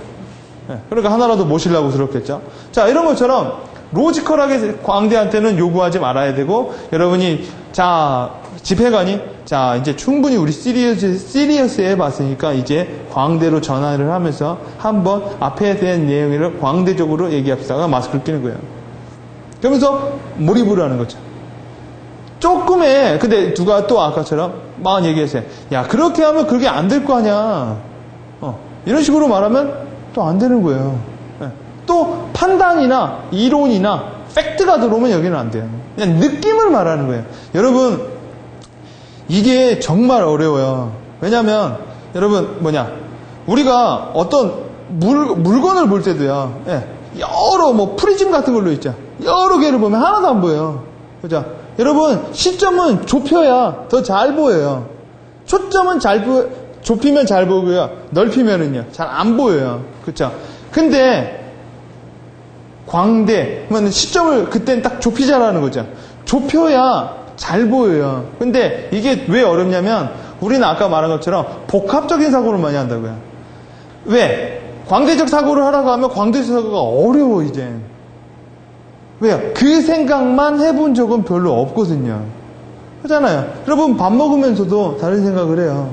그러니까 하나라도 모시려고 그렇겠죠. 자, 이런 것처럼 로지컬하게 광대한테는 요구하지 말아야 되고, 여러분이, 자, 집회관이, 자, 이제 충분히 우리 시리어스 해봤으니까 이제 광대로 전환을 하면서 한번 앞에 대한 내용을 광대적으로 얘기합시다가 마스크를 끼는 거예요. 그러면서 몰입을 하는 거죠. 조금의, 근데 누가 또 아까처럼 막 얘기했어요. 야, 그렇게 하면 그게 안 될 거 아니야. 이런 식으로 말하면 또 안 되는 거예요. 또 판단이나 이론이나 팩트가 들어오면 여기는 안 돼요. 그냥 느낌을 말하는 거예요. 여러분, 이게 정말 어려워요. 왜냐면, 여러분, 우리가 어떤 물건을 볼 때도요, 여러 프리즘 같은 걸로 있죠. 여러 개를 보면 하나도 안 보여요. 그죠? 여러분, 시점은 좁혀야 더 잘 보여요. 초점은 좁히면 잘 보고요. 넓히면은요, 잘 안 보여요. 그쵸? 근데, 광대, 그러면 시점을 그때는 딱 좁히자라는 거죠. 좁혀야 잘 보여요. 근데 이게 왜 어렵냐면, 우리는 아까 말한 것처럼 복합적인 사고를 많이 한다고요. 왜? 광대적 사고를 하라고 하면 광대적 사고가 어려워, 이제. 왜요? 그 생각만 해본 적은 별로 없거든요. 그렇잖아요. 여러분, 밥 먹으면서도 다른 생각을 해요.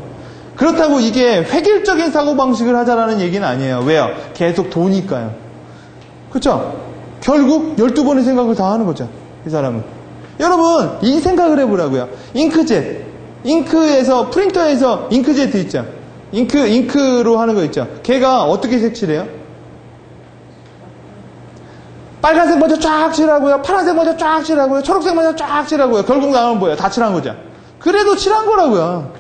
그렇다고 이게 획일적인 사고방식을 하자라는 얘기는 아니에요. 왜요? 계속 도니까요. 그렇죠? 결국 12번의 생각을 다 하는 거죠. 이 사람은. 여러분, 이 생각을 해보라고요. 잉크젯. 잉크에서, 프린터에서 잉크젯 있죠? 잉크로 하는 거 있죠? 걔가 어떻게 색칠해요? 빨간색 먼저 쫙 칠하고요. 파란색 먼저 쫙 칠하고요. 초록색 먼저 쫙 칠하고요. 결국 나오면 뭐예요? 다 칠한 거죠. 그래도 칠한 거라고요.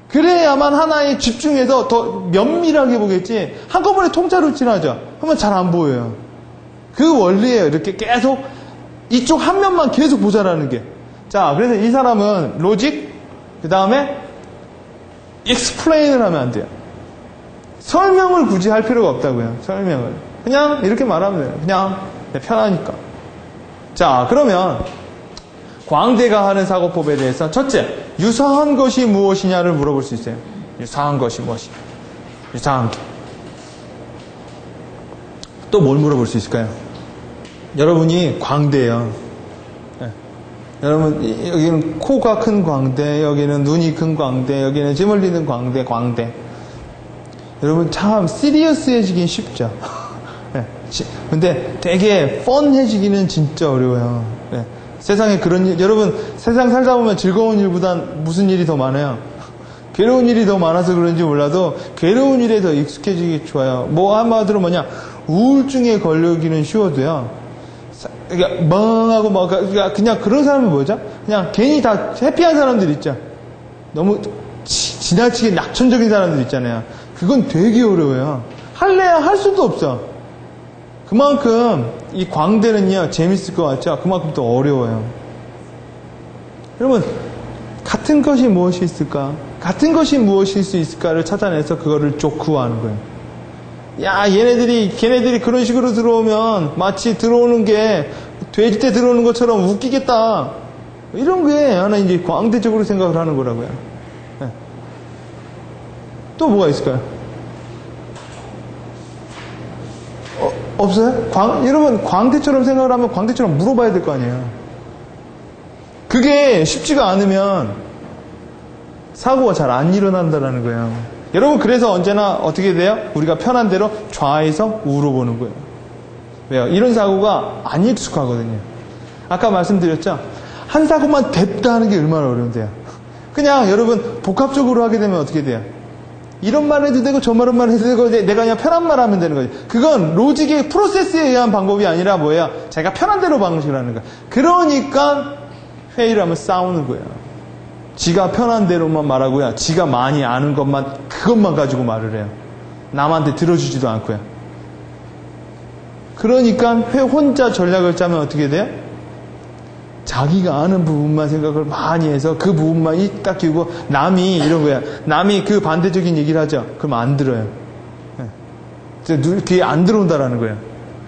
그래야만 하나에 집중해서 더 면밀하게 보겠지. 한꺼번에 통째로 칠하죠. 그러면 잘 안 보여요. 그 원리예요. 이렇게 계속 이쪽 한 면만 계속 보자라는 게. 자, 그래서 이 사람은 로직, 그 다음에 explain을 하면 안 돼요. 설명을 굳이 할 필요가 없다고요. 설명을. 그냥 이렇게 말하면 돼요. 그냥 편하니까. 자, 그러면 광대가 하는 사고법에 대해서 첫째, 유사한 것이 무엇이냐를 물어볼 수 있어요. 유사한 것이 무엇이냐. 유사한 게. 또 뭘 물어볼 수 있을까요? 여러분이 광대예요. 네. 여러분, 여기는 코가 큰 광대, 여기는 눈이 큰 광대, 여기는 짐 흘리는 광대. 여러분 참 시리어스해지긴 쉽죠. 네. 근데 되게 펀해지기는 진짜 어려워요. 네. 세상에 그런 일, 여러분 세상 살다 보면 즐거운 일보단 무슨 일이 더 많아요? 괴로운 일이 더 많아서 그런지 몰라도 괴로운 일에 더 익숙해지기 좋아요. 뭐 한마디로 우울증에 걸리기는 쉬워도요. 그러니까 멍하고 그냥 그런 사람은 뭐죠? 그냥 괜히 다 해피한 사람들 있죠. 너무 지나치게 낙천적인 사람들 있잖아요. 그건 되게 어려워요. 할래야 할 수도 없어. 그만큼 이 광대는요 재밌을 것 같죠? 그만큼 또 어려워요. 여러분 같은 것이 무엇이 있을까? 같은 것이 무엇일 수 있을까를 찾아내서 그거를 조크화하는 거예요. 야, 걔네들이 그런 식으로 들어오면 마치 들어오는 게 돼지 때 들어오는 것처럼 웃기겠다. 이런 게 하나 이제 광대적으로 생각을 하는 거라고요. 네. 또 뭐가 있을까요? 없어요? 여러분 광대처럼 생각을 하면 광대처럼 물어봐야 될 거 아니에요. 그게 쉽지가 않으면 사고가 잘 안 일어난다는 거예요. 여러분 그래서 언제나 어떻게 돼요? 우리가 편한 대로 좌에서 우로 보는 거예요. 왜요? 이런 사고가 안 익숙하거든요. 아까 말씀드렸죠? 한 사고만 됐다 하는 게 얼마나 어려운데요. 그냥 여러분 복합적으로 하게 되면 어떻게 돼요? 이런 말 해도 되고 저 말은 말 해도 되고 내가 그냥 편한 말 하면 되는 거죠. 그건 로직의 프로세스에 의한 방법이 아니라 뭐예요? 자기가 편한 대로 방식을 하는 거예요. 그러니까 회의를 하면 싸우는 거예요. 지가 편한 대로만 말하고요. 지가 많이 아는 그것만 가지고 말을 해요. 남한테 들어주지도 않고요. 그러니까 혼자 전략을 짜면 어떻게 돼요? 자기가 아는 부분만 생각을 많이 해서 그 부분만 딱 끼우고 남이 이런 거야. 남이 그 반대적인 얘기를 하죠. 그럼 안 들어요. 귀에 안 들어온다라는 거예요.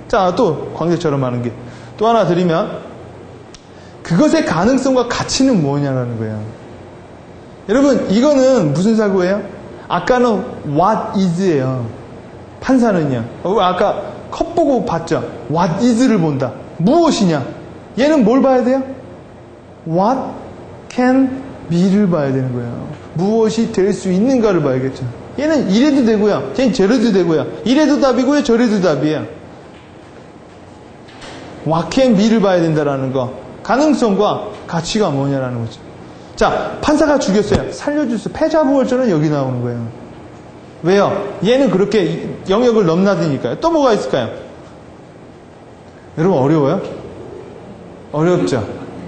자, 또 광대처럼 하는 게. 또 하나 드리면 그것의 가능성과 가치는 뭐냐라는 거예요. 여러분 이거는 무슨 사고예요? 아까는 what is예요. 판사는요. 아까 컵 보고 봤죠. What is를 본다. 무엇이냐. 얘는 뭘 봐야 돼요? What can be를 봐야 되는 거예요. 무엇이 될 수 있는가를 봐야겠죠. 얘는 이래도 되고요. 쟤는 저래도 되고요. 이래도 답이고요. 저래도 답이에요. What can be를 봐야 된다라는 거. 가능성과 가치가 뭐냐라는 거죠. 자, 판사가 죽였어요. 살려주세요. 패자부활전은 여기 나오는 거예요. 왜요? 얘는 그렇게 영역을 넘나드니까요. 또 뭐가 있을까요? 여러분 어려워요? 어렵죠?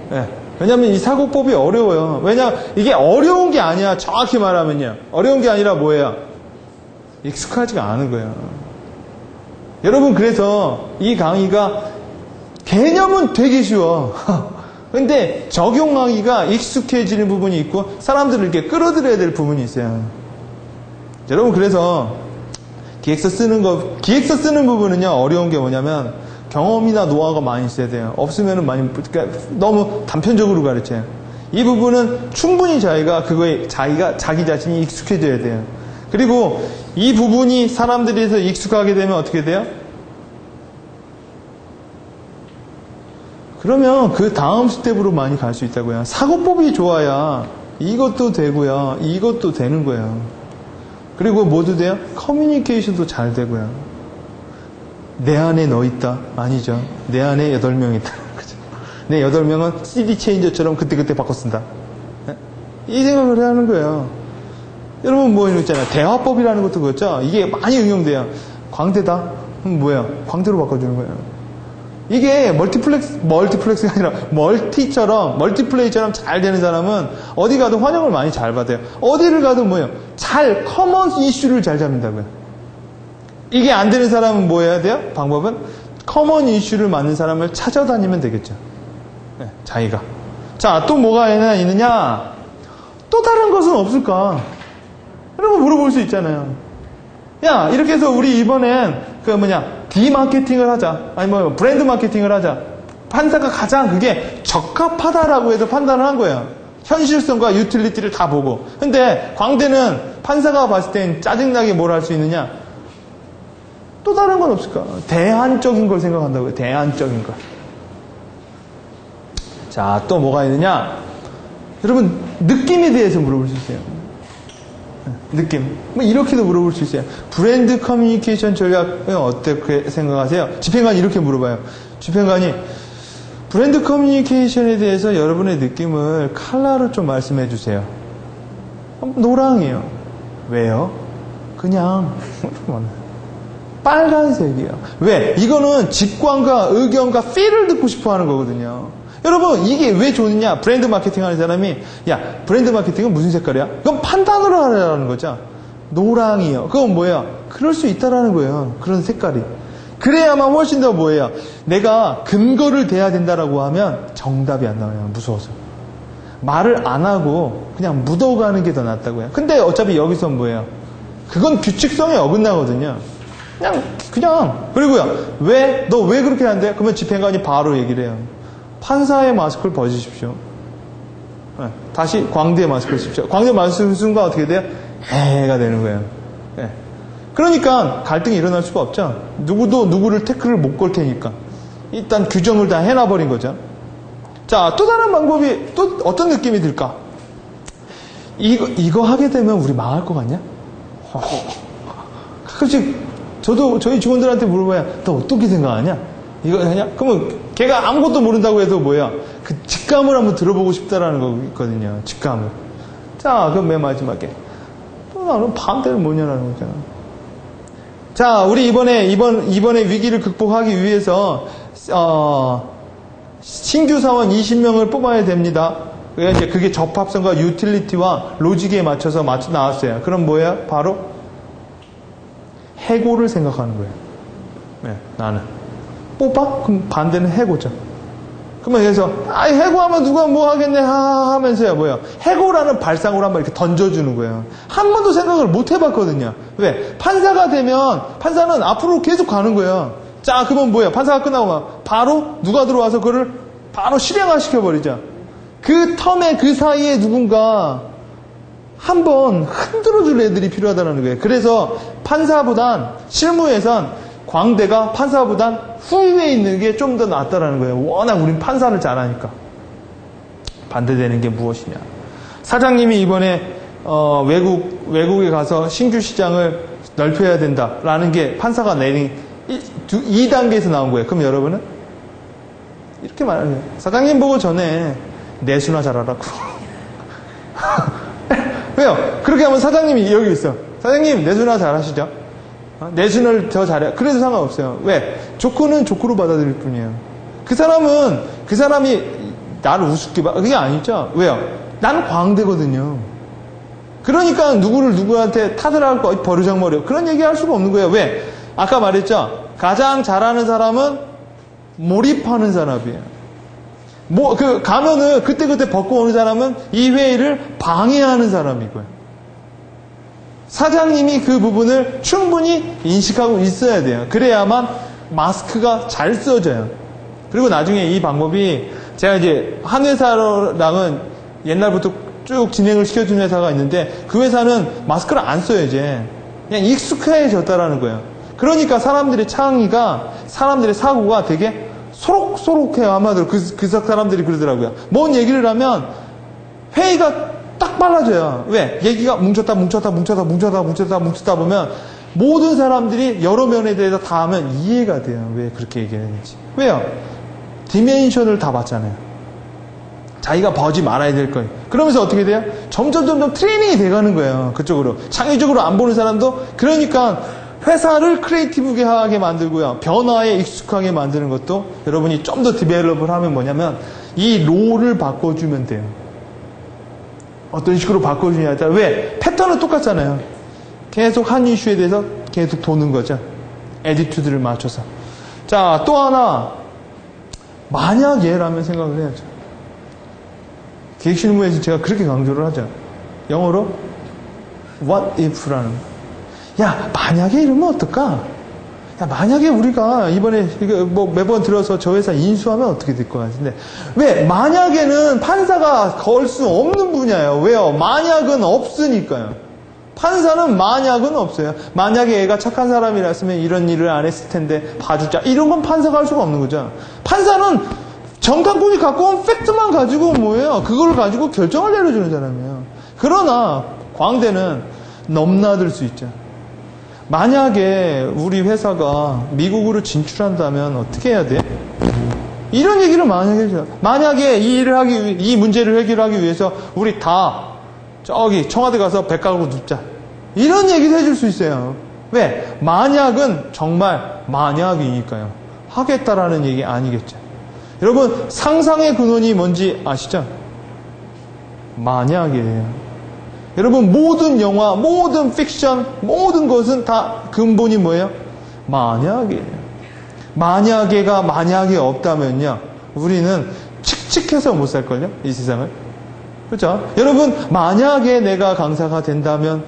네. 왜냐면 이 사고법이 어려워요. 왜냐면 이게 어려운 게 아니야. 정확히 말하면요. 어려운 게 아니라 뭐예요? 익숙하지가 않은 거예요. 여러분 그래서 이 강의가 개념은 되게 쉬워. 근데 적용하기가 익숙해지는 부분이 있고 사람들을 이렇게 끌어들여야 될 부분이 있어요. 여러분 그래서 기획서 쓰는 부분은요 어려운 게 뭐냐면 경험이나 노하우가 많이 있어야 돼요. 없으면은 그러니까 너무 단편적으로 가르쳐요. 이 부분은 충분히 자기가 자기 자신이 익숙해져야 돼요. 그리고 이 부분이 사람들에서 익숙하게 되면 어떻게 돼요? 그러면 그 다음 스텝으로 많이 갈 수 있다고요. 사고법이 좋아야 이것도 되고요. 이것도 되는 거예요. 그리고 뭐도 돼요? 커뮤니케이션도 잘 되고요. 내 안에 너 있다. 아니죠. 내 안에 8명 있다. 그죠? 내 8명은 CD 체인저처럼 그때그때 바꿔 쓴다. 이 생각을 해야 하는 거예요. 여러분 뭐 이런 거 있잖아요. 대화법이라는 것도 그렇죠. 이게 많이 응용돼요. 광대다? 그럼 뭐야? 광대로 바꿔주는 거예요. 이게 멀티플렉스가 아니라 멀티플레이처럼 잘 되는 사람은 어디 가도 환영을 많이 잘 받아요. 어디를 가도 뭐예요? 커먼 이슈를 잘 잡는다고요. 이게 안 되는 사람은 뭐 해야 돼요? 방법은 커먼 이슈를 맞는 사람을 찾아다니면 되겠죠. 네, 자기가. 자, 또 뭐가 있느냐? 또 다른 것은 없을까? 이런 거 물어볼 수 있잖아요. 야, 이렇게 해서 우리 이번엔 디마케팅을 하자. 아니 브랜드 마케팅을 하자. 판사가 가장 그게 적합하다라고 해서 판단을 한 거예요. 현실성과 유틸리티를 다 보고. 근데 광대는 판사가 봤을 땐 짜증나게 뭘 할 수 있느냐? 또 다른 건 없을까? 대안적인 걸 생각한다고요. 대안적인 걸. 자, 또 뭐가 있느냐? 여러분, 느낌에 대해서 물어볼 수 있어요. 느낌. 이렇게도 물어볼 수 있어요. 브랜드 커뮤니케이션 전략은 어떻게 생각하세요? 집행관이 이렇게 물어봐요. 집행관이 브랜드 커뮤니케이션에 대해서 여러분의 느낌을 컬러로 좀 말씀해 주세요. 노랑이에요. 왜요? 그냥 빨간색이에요. 왜? 이거는 직관과 의견과 필을 듣고 싶어 하는 거거든요. 여러분 이게 왜 좋느냐? 브랜드 마케팅 하는 사람이 야 브랜드 마케팅은 무슨 색깔이야? 그건 판단으로 하라는 거죠. 노랑이요. 그건 뭐예요? 그럴 수 있다라는 거예요. 그런 색깔이. 그래야만 훨씬 더 뭐예요? 내가 근거를 대야 된다라고 하면 정답이 안 나와요. 무서워서. 말을 안 하고 그냥 묻어가는 게 더 낫다고요. 근데 어차피 여기서 뭐예요? 그건 규칙성에 어긋나거든요. 그냥. 그리고요. 왜? 너 왜 그렇게 한대? 그러면 집행관이 바로 얘기를 해요. 판사의 마스크를 벗으십시오. 네, 다시 광대의 마스크를 쓰십시오. 광대 마스크를 쓴 건 어떻게 돼요? 해가 되는 거예요. 네. 그러니까 갈등이 일어날 수가 없죠. 누구도 누구를 태클을 못 걸 테니까. 일단 규정을 다 해놔버린 거죠. 자, 또 다른 방법이 또 어떤 느낌이 들까? 이거 하게 되면 우리 망할 것 같냐? 가끔씩 저도 저희 직원들한테 물어봐요. 너 어떻게 생각하냐? 이거 하냐? 그러면 걔가 아무것도 모른다고 해도 뭐야? 그 직감을 한번 들어보고 싶다라는 거 있거든요. 직감을. 자, 그럼 맨 마지막에. 나는 반대는 뭐냐라는 거잖아. 자, 우리 이번에 위기를 극복하기 위해서, 신규 사원 20명을 뽑아야 됩니다. 이제 그게 적합성과 유틸리티와 로직에 맞춰서 나왔어요. 그럼 뭐야? 바로 해고를 생각하는 거예요. 네, 나는. 뽑아? 그럼 반대는 해고죠. 그러면 그래서 해고하면 누가 뭐 하겠네 하면서요 뭐예요? 해고라는 발상으로 한번 이렇게 던져주는 거예요. 한 번도 생각을 못 해봤거든요. 왜? 판사가 되면 판사는 앞으로 계속 가는 거예요. 자, 그러면 뭐예요? 판사가 끝나고 바로 누가 들어와서 그걸 바로 실행화 시켜버리죠. 그 텀에 그 사이에 누군가 한번 흔들어줄 애들이 필요하다는 거예요. 그래서 판사보단 실무에선 광대가 판사보단 후위에 있는 게 좀 더 낫다라는 거예요. 워낙 우린 판사를 잘하니까. 반대되는 게 무엇이냐. 사장님이 이번에 외국에 가서 신규 시장을 넓혀야 된다라는 게 판사가 내린 2단계에서 나온 거예요. 그럼 여러분은 이렇게 말하는 거예요. 사장님 보고 전에 내수나 잘하라고. 왜요? 그렇게 하면 사장님이 여기 있어. 사장님 내수나 잘하시죠? 내수를 더 잘해. 그래도 상관없어요. 왜? 조커는 조커로 받아들일 뿐이에요. 그 사람이 나를 우습게 봐. 그게 아니죠. 왜요? 나는 광대거든요. 그러니까 누구한테 탓을 거 버르장머리 그런 얘기 할 수가 없는 거예요. 왜? 아까 말했죠. 가장 잘하는 사람은 몰입하는 사람이에요. 가면은 그때그때 벗고 오는 사람은 이 회의를 방해하는 사람이고요. 사장님이 그 부분을 충분히 인식하고 있어야 돼요. 그래야만 마스크가 잘 써져요. 그리고 나중에 이 방법이 제가 이제 한 회사랑은 옛날부터 쭉 진행을 시켜준 회사가 있는데 그 회사는 마스크를 안 써요, 이제. 그냥 익숙해졌다라는 거예요. 그러니까 사람들의 창의가, 사람들의 사고가 되게 소록소록해요. 한마디로 그 사람들이 그러더라고요. 뭔 얘기를 하면 회의가 딱 빨라져요. 왜? 얘기가 뭉쳤다 보면 모든 사람들이 여러 면에 대해서 다 하면 이해가 돼요. 왜 그렇게 얘기했는지. 왜요? 디멘션을 다 봤잖아요. 자기가 버지 말아야 될 거예요. 그러면서 어떻게 돼요? 점점 트레이닝이 돼가는 거예요. 그쪽으로. 창의적으로 안 보는 사람도. 그러니까 회사를 크리에이티브하게 만들고요. 변화에 익숙하게 만드는 것도 여러분이 좀 더 디벨롭을 하면 뭐냐면 이 롤을 바꿔주면 돼요. 어떤 식으로 바꿔주냐에 따라. 왜? 패턴은 똑같잖아요. 계속 한 이슈에 대해서 계속 도는 거죠. 애티튜드를 맞춰서. 자, 또 하나. 만약에라면 생각을 해야죠. 계획실무에서 제가 그렇게 강조를 하죠. 영어로 what if라는 거. 야, 만약에 이러면 어떨까? 야, 만약에 우리가 이번에 뭐 매번 들어서 저 회사 인수하면 어떻게 될 것 같은데. 왜? 만약에는 판사가 걸 수 없는 분야예요. 왜요? 만약은 없으니까요. 판사는 만약은 없어요. 만약에 애가 착한 사람이랐으면 이런 일을 안 했을 텐데 봐주자. 이런 건 판사가 할 수가 없는 거죠. 판사는 정탐꾼이 갖고 온 팩트만 가지고 뭐예요? 그걸 가지고 결정을 내려주는 사람이에요. 그러나 광대는 넘나들 수 있죠. 만약에 우리 회사가 미국으로 진출한다면 어떻게 해야 돼? 이런 얘기를 만약에 해줘요. 만약에 이 문제를 해결하기 위해서 우리 다 저기 청와대 가서 배 깔고 눕자. 이런 얘기도 해줄 수 있어요. 왜? 만약은 정말 만약이니까요. 하겠다라는 얘기 아니겠죠. 여러분, 상상의 근원이 뭔지 아시죠? 만약이에요. 여러분, 모든 영화, 모든 픽션, 모든 것은 다 근본이 뭐예요? 만약이에요. 만약에가 만약에 없다면요, 우리는 칙칙해서 못 살걸요? 이 세상을. 그렇죠? 여러분, 만약에 내가 강사가 된다면,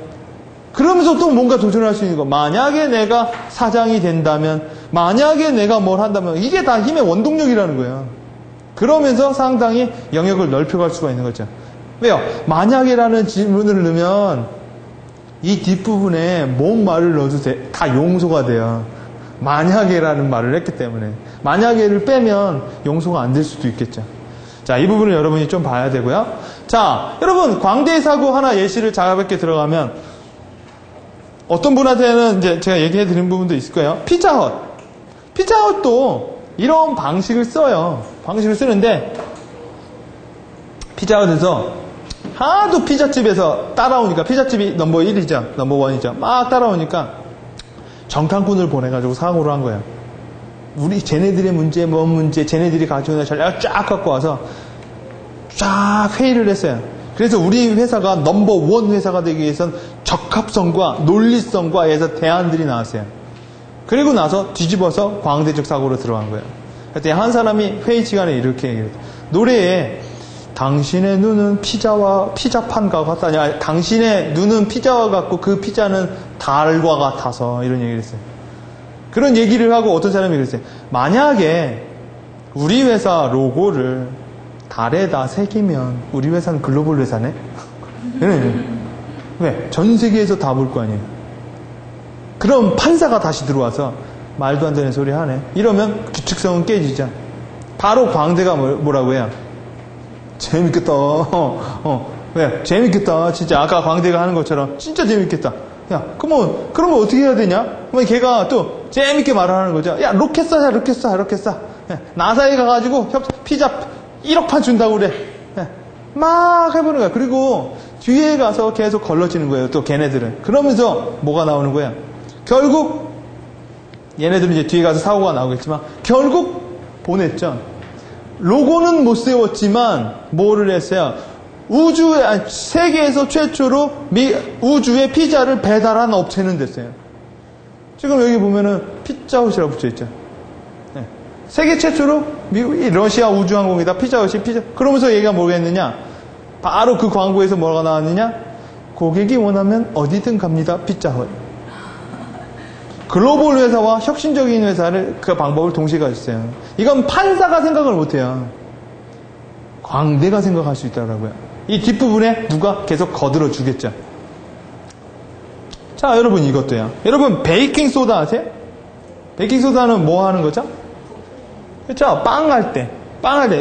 그러면서 또 뭔가 도전할 수 있는 거. 만약에 내가 사장이 된다면, 만약에 내가 뭘 한다면, 이게 다 힘의 원동력이라는 거예요. 그러면서 상당히 영역을 넓혀갈 수가 있는 거죠. 왜요? 만약에라는 질문을 넣으면 이 뒷부분에 뭔 말을 넣어도 다 용서가 돼요. 만약에라는 말을 했기 때문에. 만약에를 빼면 용서가 안 될 수도 있겠죠. 자, 이 부분을 여러분이 좀 봐야 되고요. 자, 여러분, 광대의 사고 하나 예시를 가볍게 들어가면 어떤 분한테는 이제 제가 얘기해 드린 부분도 있을 거예요. 피자헛. 피자헛도 이런 방식을 써요. 방식을 쓰는데 피자헛에서 하도 피자집에서 따라오니까, 피자집이 넘버 1이죠. 넘버 1이죠. 막 따라오니까 정탐꾼을 보내가지고 사고를 한 거예요. 쟤네들의 문제, 뭔 문제, 쟤네들이 가지고 있는 전략을 쫙 갖고 와서 쫙 회의를 했어요. 그래서 우리 회사가 넘버 1 회사가 되기 위해서는 적합성과 논리성과 해서 대안들이 나왔어요. 그리고 나서 뒤집어서 광대적 사고로 들어간 거예요. 그때 한 사람이 회의 시간에 이렇게 얘기해요. 노래에 당신의 눈은 피자판과 같다냐, 아니, 당신의 눈은 피자와 같고 그 피자는 달과 같아서, 이런 얘기를 했어요. 그런 얘기를 하고 어떤 사람이 그랬어요. 만약에 우리 회사 로고를 달에다 새기면 우리 회사는 글로벌 회사네? 왜? 전 세계에서 다 볼 거 아니에요. 그럼 판사가 다시 들어와서 말도 안 되는 소리 하네. 이러면 규칙성은 깨지죠. 바로 광대가 뭐라고 해요? 재밌겠다. 왜? 재밌겠다. 진짜 아까 광대가 하는 것처럼 진짜 재밌겠다. 야, 그러면 어떻게 해야 되냐? 그러면 걔가 또 재밌게 말하는 거죠. 야, 로켓 쏴자, 로켓 쏴, 로켓 쏴. 야, 나사에 가가지고 피자 1억 판 준다고 그래. 야, 막 해보는 거야. 그리고 뒤에 가서 계속 걸러지는 거예요. 또 걔네들은. 그러면서 뭐가 나오는 거야? 결국 얘네들은 이제 뒤에 가서 사고가 나오겠지만 결국 보냈죠. 로고는 못 세웠지만 뭐를 했어요? 세계에서 최초로 우주에 피자를 배달한 업체는 됐어요. 지금 여기 보면은 피자헛이라고 붙여있죠. 네. 세계 최초로 러시아 우주항공에다 피자헛이 그러면서 얘가 뭐겠느냐? 바로 그 광고에서 뭐가 나왔느냐? 고객이 원하면 어디든 갑니다. 피자헛. 글로벌 회사와 혁신적인 회사를 그 방법을 동시에 가졌어요. 이건 판사가 생각을 못해요. 광대가 생각할 수 있다라고요. 이 뒷부분에 누가 계속 거들어 주겠죠. 자, 여러분 이것도요. 여러분 베이킹 소다 아세요? 베이킹 소다는 뭐 하는 거죠? 그렇죠? 빵 할 때.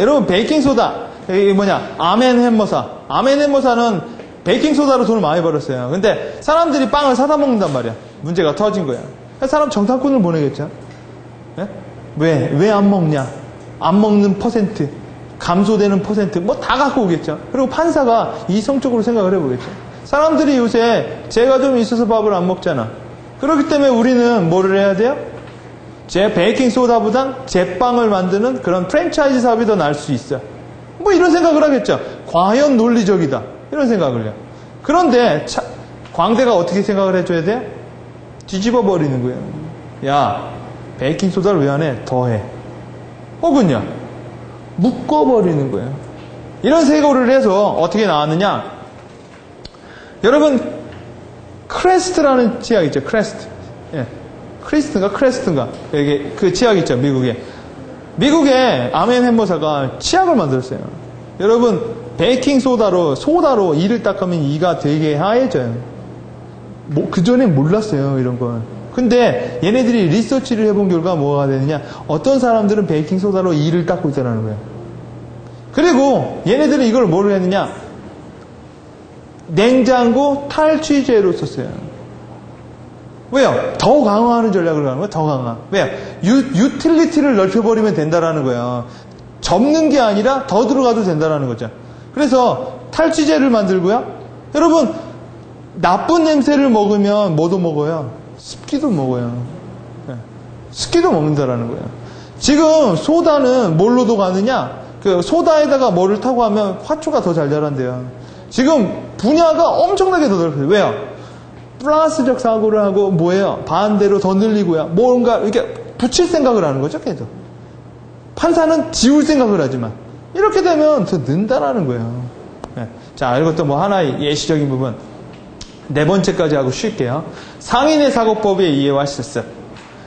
여러분 베이킹 소다 이게 뭐냐? 아멘 햄버사. 아멘 햄버사는 베이킹 소다로 돈을 많이 벌었어요. 근데 사람들이 빵을 사다 먹는단 말이야. 문제가 터진 거야. 사람 정탐꾼을 보내겠죠. 네? 왜 안 먹냐? 안 먹는 퍼센트, 감소되는 퍼센트, 뭐 다 갖고 오겠죠. 그리고 판사가 이성적으로 생각을 해보겠죠. 사람들이 요새 죄가 좀 있어서 밥을 안 먹잖아. 그렇기 때문에 우리는 뭐를 해야 돼요? 제 베이킹 소다보단 제빵을 만드는 그런 프랜차이즈 사업이 더 나을 수 있어. 뭐 이런 생각을 하겠죠. 과연 논리적이다. 이런 생각을 해요. 그런데 광대가 어떻게 생각을 해줘야 돼요? 뒤집어 버리는 거예요. 야, 베이킹 소다를 왜 안 해? 더 해. 혹은요, 묶어버리는 거예요. 이런 세고를 해서 어떻게 나왔느냐? 여러분, 크레스트라는 치약 있죠. 크레스트. 예. 크레스트인가? 여기 그 치약 있죠. 미국의 아멘 햄버사가 치약을 만들었어요. 여러분, 베이킹 소다로 이를 닦으면 이가 되게 하얘져요. 그전엔 몰랐어요, 이런 건. 근데 얘네들이 리서치를 해본 결과 뭐가 되느냐? 어떤 사람들은 베이킹 소다로 이를 닦고 있다는 거예요. 그리고 얘네들은 이걸 뭐를 했느냐? 냉장고 탈취제로 썼어요. 왜요? 더 강화하는 전략을 가는 거예요. 더 강화. 왜요? 유틸리티를 넓혀버리면 된다라는 거예요. 접는 게 아니라 더 들어가도 된다라는 거죠. 그래서 탈취제를 만들고요. 여러분, 나쁜 냄새를 먹으면 뭐도 먹어요? 습기도 먹어요. 네. 습기도 먹는다라는 거예요. 지금 소다는 뭘로도 가느냐? 그 소다에다가 뭐를 타고 하면 화초가 더 잘 자란대요. 지금 분야가 엄청나게 더 넓어요. 왜요? 플러스적 사고를 하고 뭐예요? 반대로 더 늘리고요. 뭔가 이렇게 붙일 생각을 하는 거죠, 계속. 판사는 지울 생각을 하지만 이렇게 되면 더 는다라는 거예요. 네. 자, 이것도 뭐 하나의 예시적인 부분. 네 번째까지 하고 쉴게요. 상인의 사고법의 이해와 실습.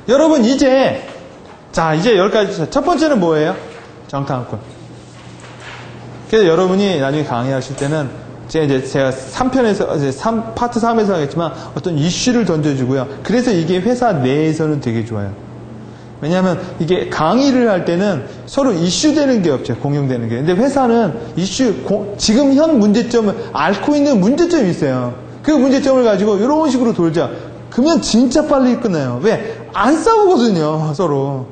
여러분 이제 10가지. 첫 번째는 뭐예요? 정탐꾼. 그래서 여러분이 나중에 강의하실 때는 제가 3편에서 파트 3에서 하겠지만 어떤 이슈를 던져주고요. 그래서 이게 회사 내에서는 되게 좋아요. 왜냐하면 이게 강의를 할 때는 서로 이슈되는 게 없죠. 공용되는 게. 근데 회사는 지금 현 문제점을 앓고 있는 문제점이 있어요. 그 문제점을 가지고 이런 식으로 돌자. 그러면 진짜 빨리 끝나요. 왜? 안 싸우거든요, 서로.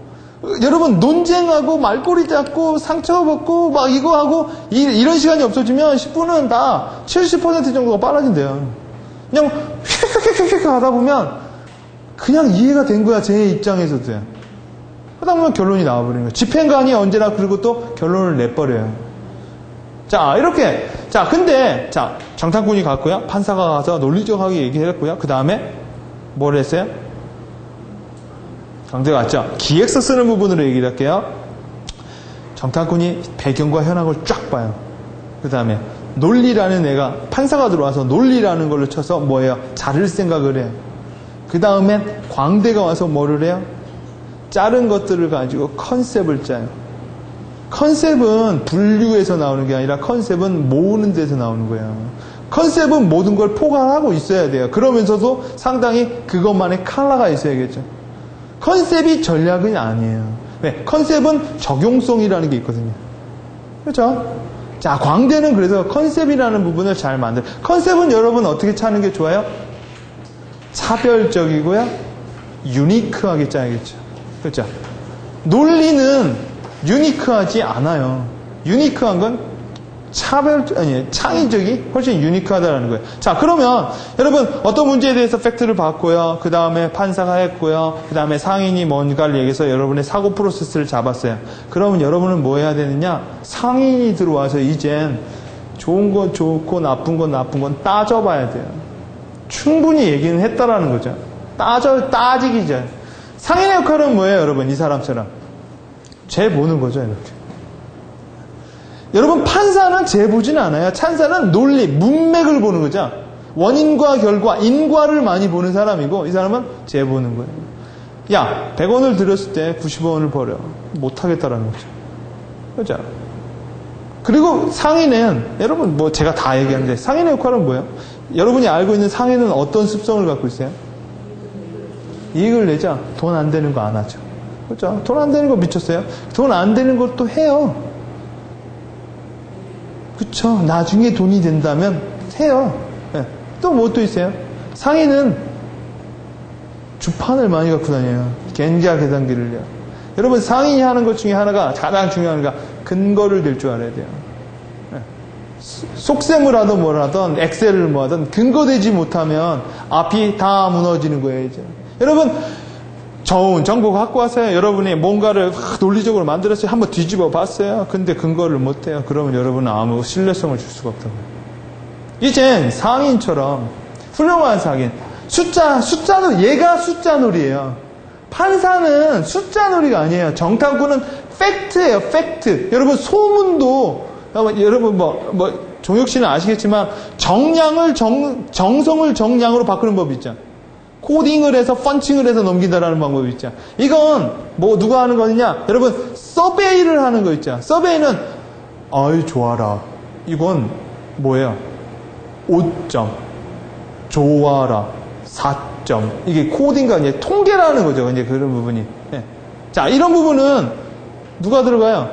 여러분, 논쟁하고 말꼬리 잡고 상처받고 막 이거 하고 이런 시간이 없어지면 10분은 다 70% 정도가 빨라진대요. 그냥 휙휙휙휙 하다 보면 그냥 이해가 된 거야, 제 입장에서도요. 그러다 보면 결론이 나와버리는 거예요. 집행관이 언제나 그리고 또 결론을 내버려요. 자, 이렇게. 자, 근데, 정탐꾼이 갔고요. 판사가 가서 논리적하게 얘기를 했고요. 그 다음에, 뭘 했어요? 강대가 왔죠. 기획서 쓰는 부분으로 얘기를 할게요. 정탐꾼이 배경과 현황을 쫙 봐요. 그 다음에, 논리라는 애가, 판사가 들어와서 논리라는 걸로 쳐서 뭐예요? 자를 생각을 해요. 그 다음엔 광대가 와서 뭐를 해요? 자른 것들을 가지고 컨셉을 짜요. 컨셉은 분류에서 나오는 게 아니라 컨셉은 모으는 데서 나오는 거예요. 컨셉은 모든 걸 포괄하고 있어야 돼요. 그러면서도 상당히 그것만의 컬러가 있어야겠죠. 컨셉이 전략은 아니에요. 왜? 컨셉은 적용성이라는 게 있거든요. 그렇죠? 자, 광대는 그래서 컨셉이라는 부분을 잘 만들어요. 컨셉은 여러분 어떻게 짜는 게 좋아요? 차별적이고요. 유니크하게 짜야겠죠. 그렇죠? 논리는 유니크하지 않아요. 유니크한 건 창의적이 훨씬 유니크하다는 거예요. 자, 그러면 여러분 어떤 문제에 대해서 팩트를 봤고요. 그 다음에 판사가 했고요. 그 다음에 상인이 뭔가를 얘기해서 여러분의 사고 프로세스를 잡았어요. 그러면 여러분은 뭐 해야 되느냐? 상인이 들어와서 이젠 좋은 건 좋고 나쁜 건 나쁜 건 따져봐야 돼요. 충분히 얘기는 했다라는 거죠. 따지기죠. 상인의 역할은 뭐예요, 여러분? 이 사람처럼 죄 보는 거죠, 이렇게. 여러분, 판사는 죄 보진 않아요. 판사는 논리, 문맥을 보는 거죠. 원인과 결과, 인과를 많이 보는 사람이고, 이 사람은 죄 보는 거예요. 야, 100원을 들였을 때 90원을 버려. 못하겠다라는 거죠. 그죠? 그리고 상인은, 여러분, 뭐 제가 다 얘기하는데, 상인의 역할은 뭐예요? 여러분이 알고 있는 상인은 어떤 습성을 갖고 있어요? 이익을 내자. 돈 안 되는 거 안 하죠. 그죠? 돈 안 되는 거 미쳤어요? 돈 안 되는 것도 해요. 그쵸. 나중에 돈이 된다면 해요. 네. 또 뭐 또 있어요? 상인은 주판을 많이 갖고 다녀요. 겐자 계산기를요. 여러분, 상인이 하는 것 중에 하나가 가장 중요한 거 근거를 댈 줄 알아야 돼요. 네. 속셈을 하든 뭘 하든 엑셀을 뭐 하든 근거되지 못하면 앞이 다 무너지는 거예요, 이제. 여러분, 좋은 정보 갖고 왔어요. 여러분이 뭔가를 논리적으로 만들었어요. 한번 뒤집어 봤어요. 근데 근거를 못해요. 그러면 여러분은 아무 신뢰성을 줄 수가 없다고요. 이젠 상인처럼 훌륭한 상인. 숫자는 얘가 숫자놀이에요. 판사는 숫자놀이가 아니에요. 정탐꾼은 팩트예요. 팩트. 여러분, 소문도 여러분 종혁 씨는 아시겠지만 정성을 정량으로 바꾸는 법이 있죠. 코딩을 해서 펀칭을 해서 넘긴다라는 방법이 있죠. 이건 뭐 누가 하는 거냐? 여러분, 서베이를 하는 거 있죠. 서베이는 아이 좋아라. 이건 뭐예요? 5점. 좋아라. 4점. 이게 코딩과 아니라 통계라는 거죠. 이제 그런 부분이. 네. 자, 이런 부분은 누가 들어가요?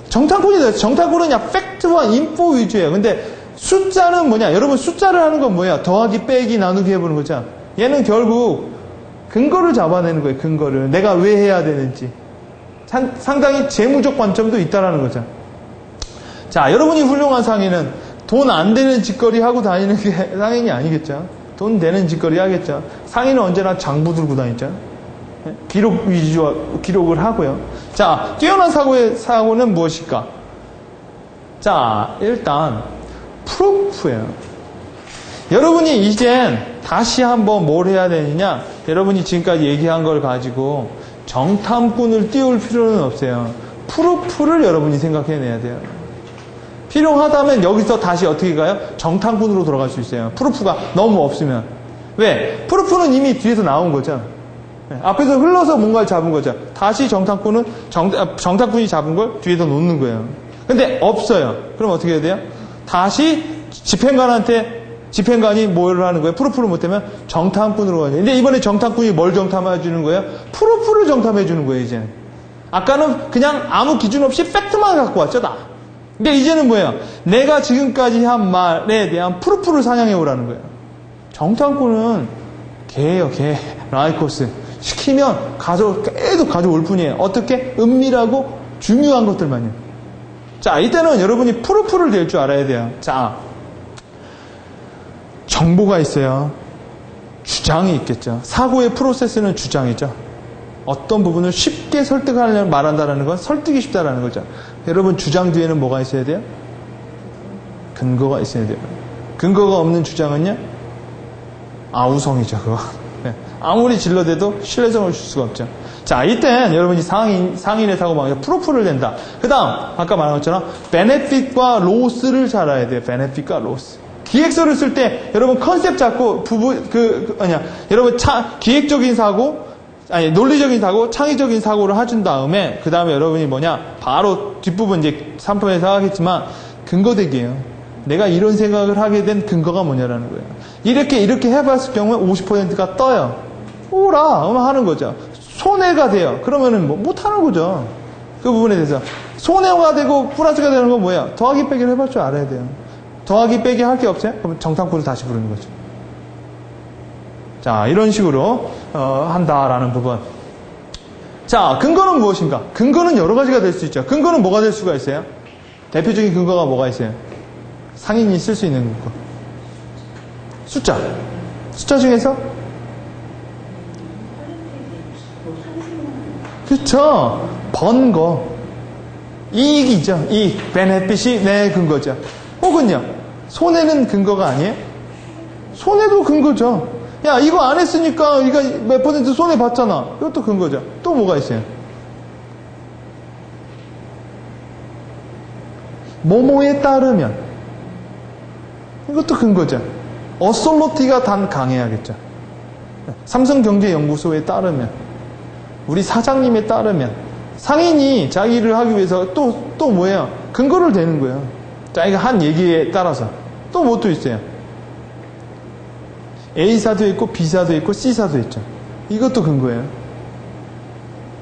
정탐꾼이 돼요. 정탐꾼은 그냥 팩트와 인포 위주예요. 근데 숫자는 뭐냐? 여러분, 숫자를 하는 건 뭐야? 더하기, 빼기, 나누기 해보는 거죠. 얘는 결국 근거를 잡아내는 거예요. 근거를. 내가 왜 해야 되는지. 상당히 재무적 관점도 있다라는 거죠. 자, 여러분이 훌륭한 상인은 돈 안 되는 짓거리 하고 다니는 게 상인이 아니겠죠. 돈 되는 짓거리 하겠죠. 상인은 언제나 장부 들고 다니죠. 기록 위주와 기록을 하고요. 자, 뛰어난 사고는 무엇일까? 자, 일단 프루프예요. 여러분이 이젠 다시 한번 뭘 해야 되느냐? 여러분이 지금까지 얘기한 걸 가지고 정탐꾼을 띄울 필요는 없어요. 프루프를 여러분이 생각해내야 돼요. 필요하다면 여기서 다시 어떻게 가요? 정탐꾼으로 돌아갈 수 있어요. 프루프가 너무 없으면. 왜? 프루프는 이미 뒤에서 나온 거죠. 앞에서 흘러서 뭔가를 잡은 거죠. 다시 정탐꾼이 잡은 걸 뒤에서 놓는 거예요. 근데 없어요. 그럼 어떻게 해야 돼요? 다시 집행관이 뭘 하는 거예요? 프루프를 못하면 정탐꾼으로 가야 돼요. 근데 이번에 정탐꾼이 뭘 정탐해 주는 거예요? 프루프를 정탐해 주는 거예요, 이제. 아까는 그냥 아무 기준 없이 팩트만 갖고 왔죠, 다. 근데 이제는 뭐예요? 내가 지금까지 한 말에 대한 프루프를 사냥해 오라는 거예요. 정탐꾼은 개예요, 개. 라이코스. 시키면 계속 가져올 뿐이에요. 어떻게? 은밀하고 중요한 것들만요. 자, 이때는 여러분이 프루프를 낼 줄 알아야 돼요. 자, 정보가 있어요. 주장이 있겠죠. 사고의 프로세스는 주장이죠. 어떤 부분을 쉽게 설득하려면 말한다는 건 설득이 쉽다라는 거죠. 여러분, 주장 뒤에는 뭐가 있어야 돼요? 근거가 있어야 돼요. 근거가 없는 주장은요? 아우성이죠, 그거. 네. 아무리 질러대도 신뢰성을 줄 수가 없죠. 자, 이땐 여러분이 상인의 사고방식에 프루프를 낸다. 그 다음, 아까 말한 것처럼, 베네핏과 로스를 잘 알아야 돼요. 베네핏과 로스. 기획서를 쓸 때, 여러분 컨셉 잡고, 여러분 기획적인 사고, 논리적인 사고, 창의적인 사고를 해준 다음에, 그 다음에 여러분이 바로 뒷부분 이제 3편에서 하겠지만, 근거대기예요. 내가 이런 생각을 하게 된 근거가 뭐냐라는 거예요. 이렇게 해봤을 경우에 50%가 떠요. 오라! 하는 거죠. 손해가 돼요. 그러면은 못하는 거죠. 그 부분에 대해서. 손해가 되고 플러스가 되는 건 뭐야? 더하기 빼기를 해볼 줄 알아야 돼요. 더하기 빼기 할 게 없어요? 그러면 정탕꾼을 다시 부르는 거죠. 자, 이런 식으로 한다라는 부분. 자, 근거는 무엇인가? 근거는 여러 가지가 될 수 있죠. 근거는 뭐가 될 수가 있어요? 대표적인 근거가 뭐가 있어요? 상인이 쓸 수 있는 근거. 숫자. 숫자 중에서? 그쵸. 번 거. 이익이죠. 이익. 베네핏이 내 근거죠. 혹은요. 손해는 근거가 아니에요? 손해도 근거죠. 야, 이거 안 했으니까 이거 몇 퍼센트 손해 봤잖아. 이것도 근거죠. 또 뭐가 있어요? 뭐뭐에 따르면. 이것도 근거죠. 어솔로티가 단 강해야겠죠. 삼성경제연구소에 따르면, 우리 사장님에 따르면, 상인이 자기를 하기 위해서 또 뭐예요? 근거를 대는 거예요. 자기가 한 얘기에 따라서. 또 뭐 또 있어요? A사도 있고 B사도 있고 C사도 있죠. 이것도 근거예요.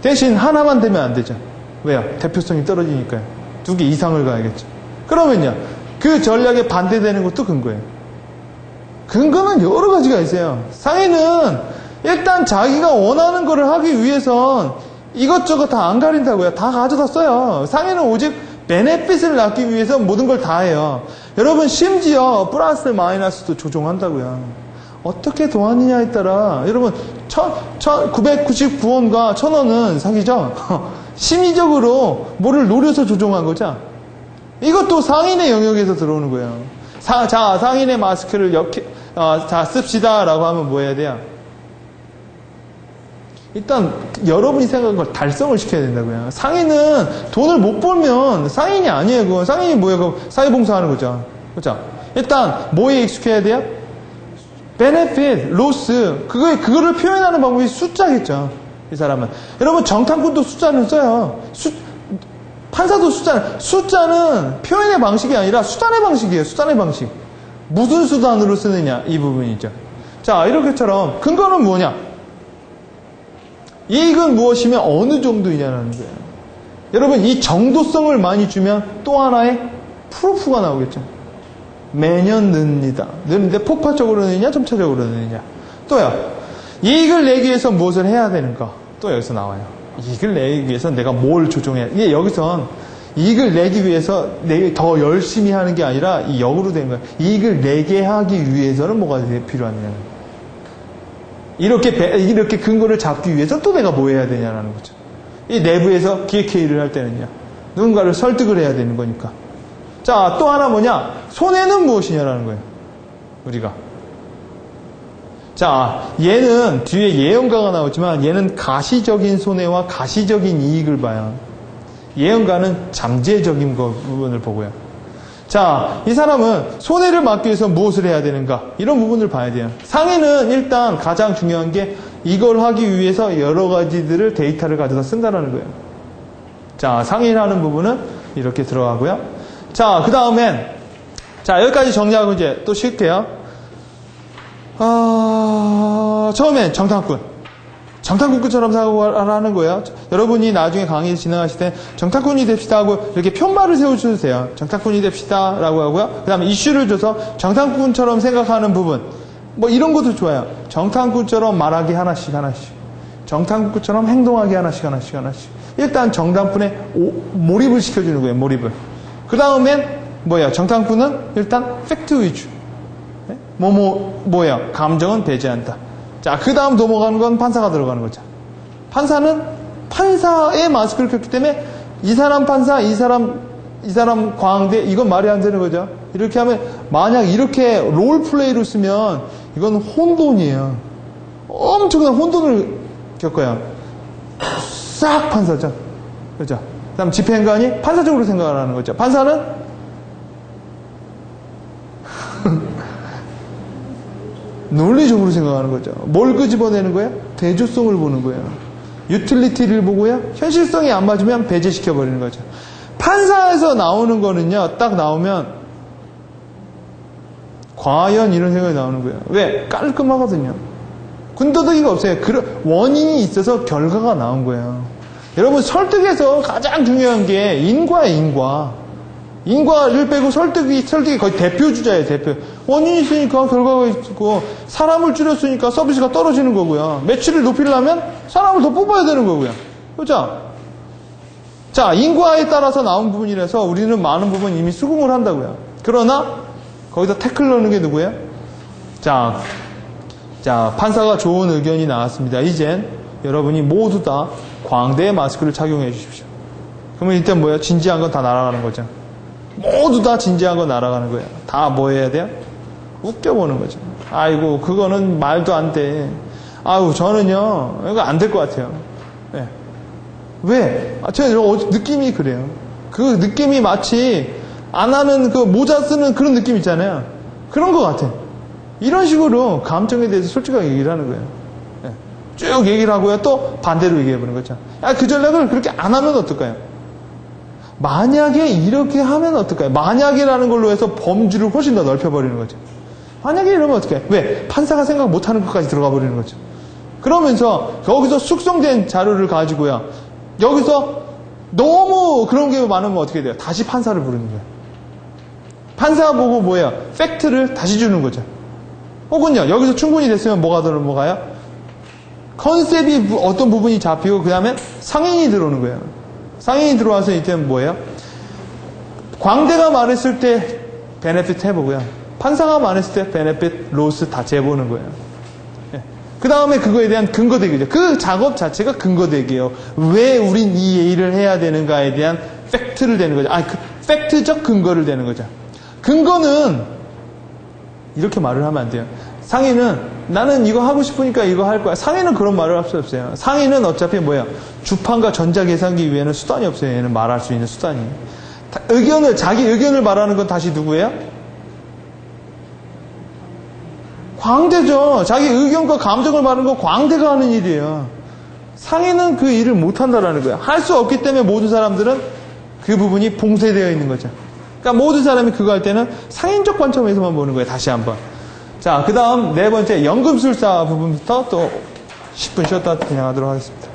대신 하나만 되면 안 되죠. 왜요? 대표성이 떨어지니까요. 2개 이상을 가야겠죠. 그러면요. 그 전략에 반대되는 것도 근거예요. 근거는 여러 가지가 있어요. 상인은 일단 자기가 원하는 거를 하기 위해선 이것저것 다 안 가린다고요. 다 가져다 써요. 상인은 오직 베네핏을 낳기 위해서 모든 걸 다 해요. 여러분 심지어 플러스 마이너스도 조종한다고요. 어떻게 더하느냐에 따라 여러분 999원과 1000원은 사기죠. 심리적으로 뭐를 노려서 조종한 거죠. 이것도 상인의 영역에서 들어오는 거예요. 자, 상인의 마스크를 자, 씁시다 라고 하면 뭐 해야 돼요? 일단 여러분이 생각한 걸 달성을 시켜야 된다고요. 상인은 돈을 못 벌면 상인이 아니에요. 그건 상인이 뭐예요? 그거 사회봉사하는 거죠. 그렇죠? 일단 뭐에 익숙해야 돼요? 베네핏, 로스, 그거를 표현하는 방법이 숫자겠죠. 이 사람은. 여러분, 정탐꾼도 숫자는 써요. 판사도 숫자는 표현의 방식이 아니라 수단의 방식이에요. 수단의 방식. 무슨 수단으로 쓰느냐, 이 부분이죠. 자, 이렇게처럼, 근거는 뭐냐? 이익은 무엇이며 어느 정도이냐는 거예요. 여러분, 이 정도성을 많이 주면 또 하나의 프로프가 나오겠죠. 매년 느는데 폭발적으로 느느냐 점차적으로 느느냐. 또요, 이익을 내기 위해서 무엇을 해야 되는가. 또 여기서 나와요. 이익을 내기 위해서 내가 뭘 조종해야. 이게 여기선 이익을 내기 위해서 더 열심히 하는 게 아니라 이 역으로 된 거예요. 이익을 내게 하기 위해서는 뭐가 필요하느냐. 이렇게 근거를 잡기 위해서 또 내가 뭐 해야 되냐라는 거죠. 이 내부에서 기획회의를 할 때는요, 누군가를 설득을 해야 되는 거니까. 자, 또 하나 뭐냐? 손해는 무엇이냐라는 거예요. 우리가. 자, 얘는 뒤에 예언가가 나오지만 얘는 가시적인 손해와 가시적인 이익을 봐요. 예언가는 잠재적인 부분을 보고요. 자, 이 사람은 손해를 막기 위해서 무엇을 해야 되는가? 이런 부분을 봐야 돼요. 상인은 일단 가장 중요한 게 이걸 하기 위해서 여러 가지들을 데이터를 가져다 쓴다는 거예요. 자, 상인하는 부분은 이렇게 들어가고요. 자, 그 다음엔, 자, 여기까지 정리하고 이제 또 쉴게요. 처음엔 정탐꾼. 정탐꾼처럼 생각하는 거예요. 여러분이 나중에 강의 진행하실 때 정탐꾼이 됩시다 하고 이렇게 편말을 세워주셔도 돼요. 정탐꾼이 됩시다 라고 하고요. 그 다음에 이슈를 줘서 정탐꾼처럼 생각하는 부분. 뭐 이런 것도 좋아요. 정탐꾼처럼 말하기 하나씩. 정탐꾼처럼 행동하기 하나씩. 일단 정탐꾼에 몰입을 시켜주는 거예요. 몰입을. 그 다음엔 뭐야? 정탐꾼은 일단 팩트 위주. 뭐야? 감정은 배제한다. 자, 그 다음 넘어가는 건 판사가 들어가는 거죠. 판사는 판사의 마스크를 꼈기 때문에 이 사람 판사, 이 사람 광대, 이건 말이 안 되는 거죠. 이렇게 하면 만약 이렇게 롤플레이로 쓰면 이건 혼돈이에요. 엄청난 혼돈을 겪어요. 싹 판사죠. 그렇죠? 그 다음 집행관이 판사적으로 생각을 하는 거죠. 판사는 논리적으로 생각하는 거죠. 뭘 끄집어내는 거예요? 대조성을 보는 거예요. 유틸리티를 보고요. 현실성이 안 맞으면 배제시켜버리는 거죠. 판사에서 나오는 거는요, 딱 나오면 과연 이런 생각이 나오는 거예요. 왜? 깔끔하거든요. 군더더기가 없어요. 원인이 있어서 결과가 나온 거예요. 여러분, 설득에서 가장 중요한 게 인과예요, 인과. 인과를 빼고 설득이 거의 대표주자예요, 대표. 원인이 있으니까 결과가 있고, 사람을 줄였으니까 서비스가 떨어지는 거고요. 매출을 높이려면 사람을 더 뽑아야 되는 거고요. 그죠? 자, 인과에 따라서 나온 부분이라서 우리는 많은 부분 이미 수긍을 한다고요. 그러나, 거기서 태클 넣는 게 누구예요? 자, 판사가 좋은 의견이 나왔습니다. 이젠 여러분이 모두 다 광대의 마스크를 착용해 주십시오. 그러면 일단 뭐예요? 진지한 건 다 날아가는 거죠. 모두 다 진지한 건 날아가는 거예요. 다 뭐 해야 돼요? 웃겨보는 거죠. 아이고, 그거는 말도 안 돼. 아유, 저는요, 이거 안 될 것 같아요. 네. 왜? 제가 느낌이 그래요. 그 느낌이 마치 안 하는 그 모자 쓰는 그런 느낌 있잖아요. 그런 것 같아요. 이런 식으로 감정에 대해서 솔직하게 얘기를 하는 거예요. 네. 쭉 얘기를 하고요. 또 반대로 얘기해보는 거죠. 야, 그 전략을 그렇게 안 하면 어떨까요? 만약에 이렇게 하면 어떨까요? 만약에라는 걸로 해서 범주를 훨씬 더 넓혀버리는 거죠. 만약에 이러면 어떡해? 왜? 판사가 생각 못하는 것까지 들어가 버리는 거죠. 그러면서 여기서 숙성된 자료를 가지고요. 여기서 너무 그런 게 많으면 어떻게 돼요? 다시 판사를 부르는 거예요. 판사가 보고 뭐예요? 팩트를 다시 주는 거죠. 혹은요, 여기서 충분히 됐으면 뭐가요? 컨셉이 어떤 부분이 잡히고, 그 다음에 상인이 들어오는 거예요. 상인이 들어와서 이때는 뭐예요? 광대가 말했을 때 베네핏 해보고요. 판사가 말했을 때 베네핏, 로스 다 재보는 거예요. 그 다음에 그거에 대한 근거대기죠. 그 작업 자체가 근거대기예요. 왜 우린 이 일을 해야 되는가에 대한 팩트를 대는 거죠. 그 팩트적 근거를 대는 거죠. 근거는 이렇게 말을 하면 안 돼요. 상인은 나는 이거 하고 싶으니까 이거 할 거야. 상인은 그런 말을 할 수 없어요. 상인은 어차피 뭐예요? 주판과 전자 계산기 외에는 수단이 없어요. 얘는 말할 수 있는 수단이. 자기 의견을 말하는 건 다시 누구예요? 광대죠. 자기 의견과 감정을 말하는 건 광대가 하는 일이에요. 상인은 그 일을 못한다라는 거예요. 할 수 없기 때문에 모든 사람들은 그 부분이 봉쇄되어 있는 거죠. 그러니까 모든 사람이 그거 할 때는 상인적 관점에서만 보는 거예요. 다시 한번. 자, 그 다음 네 번째 연금술사 부분부터 또 10분 쉬었다 진행하도록 하겠습니다.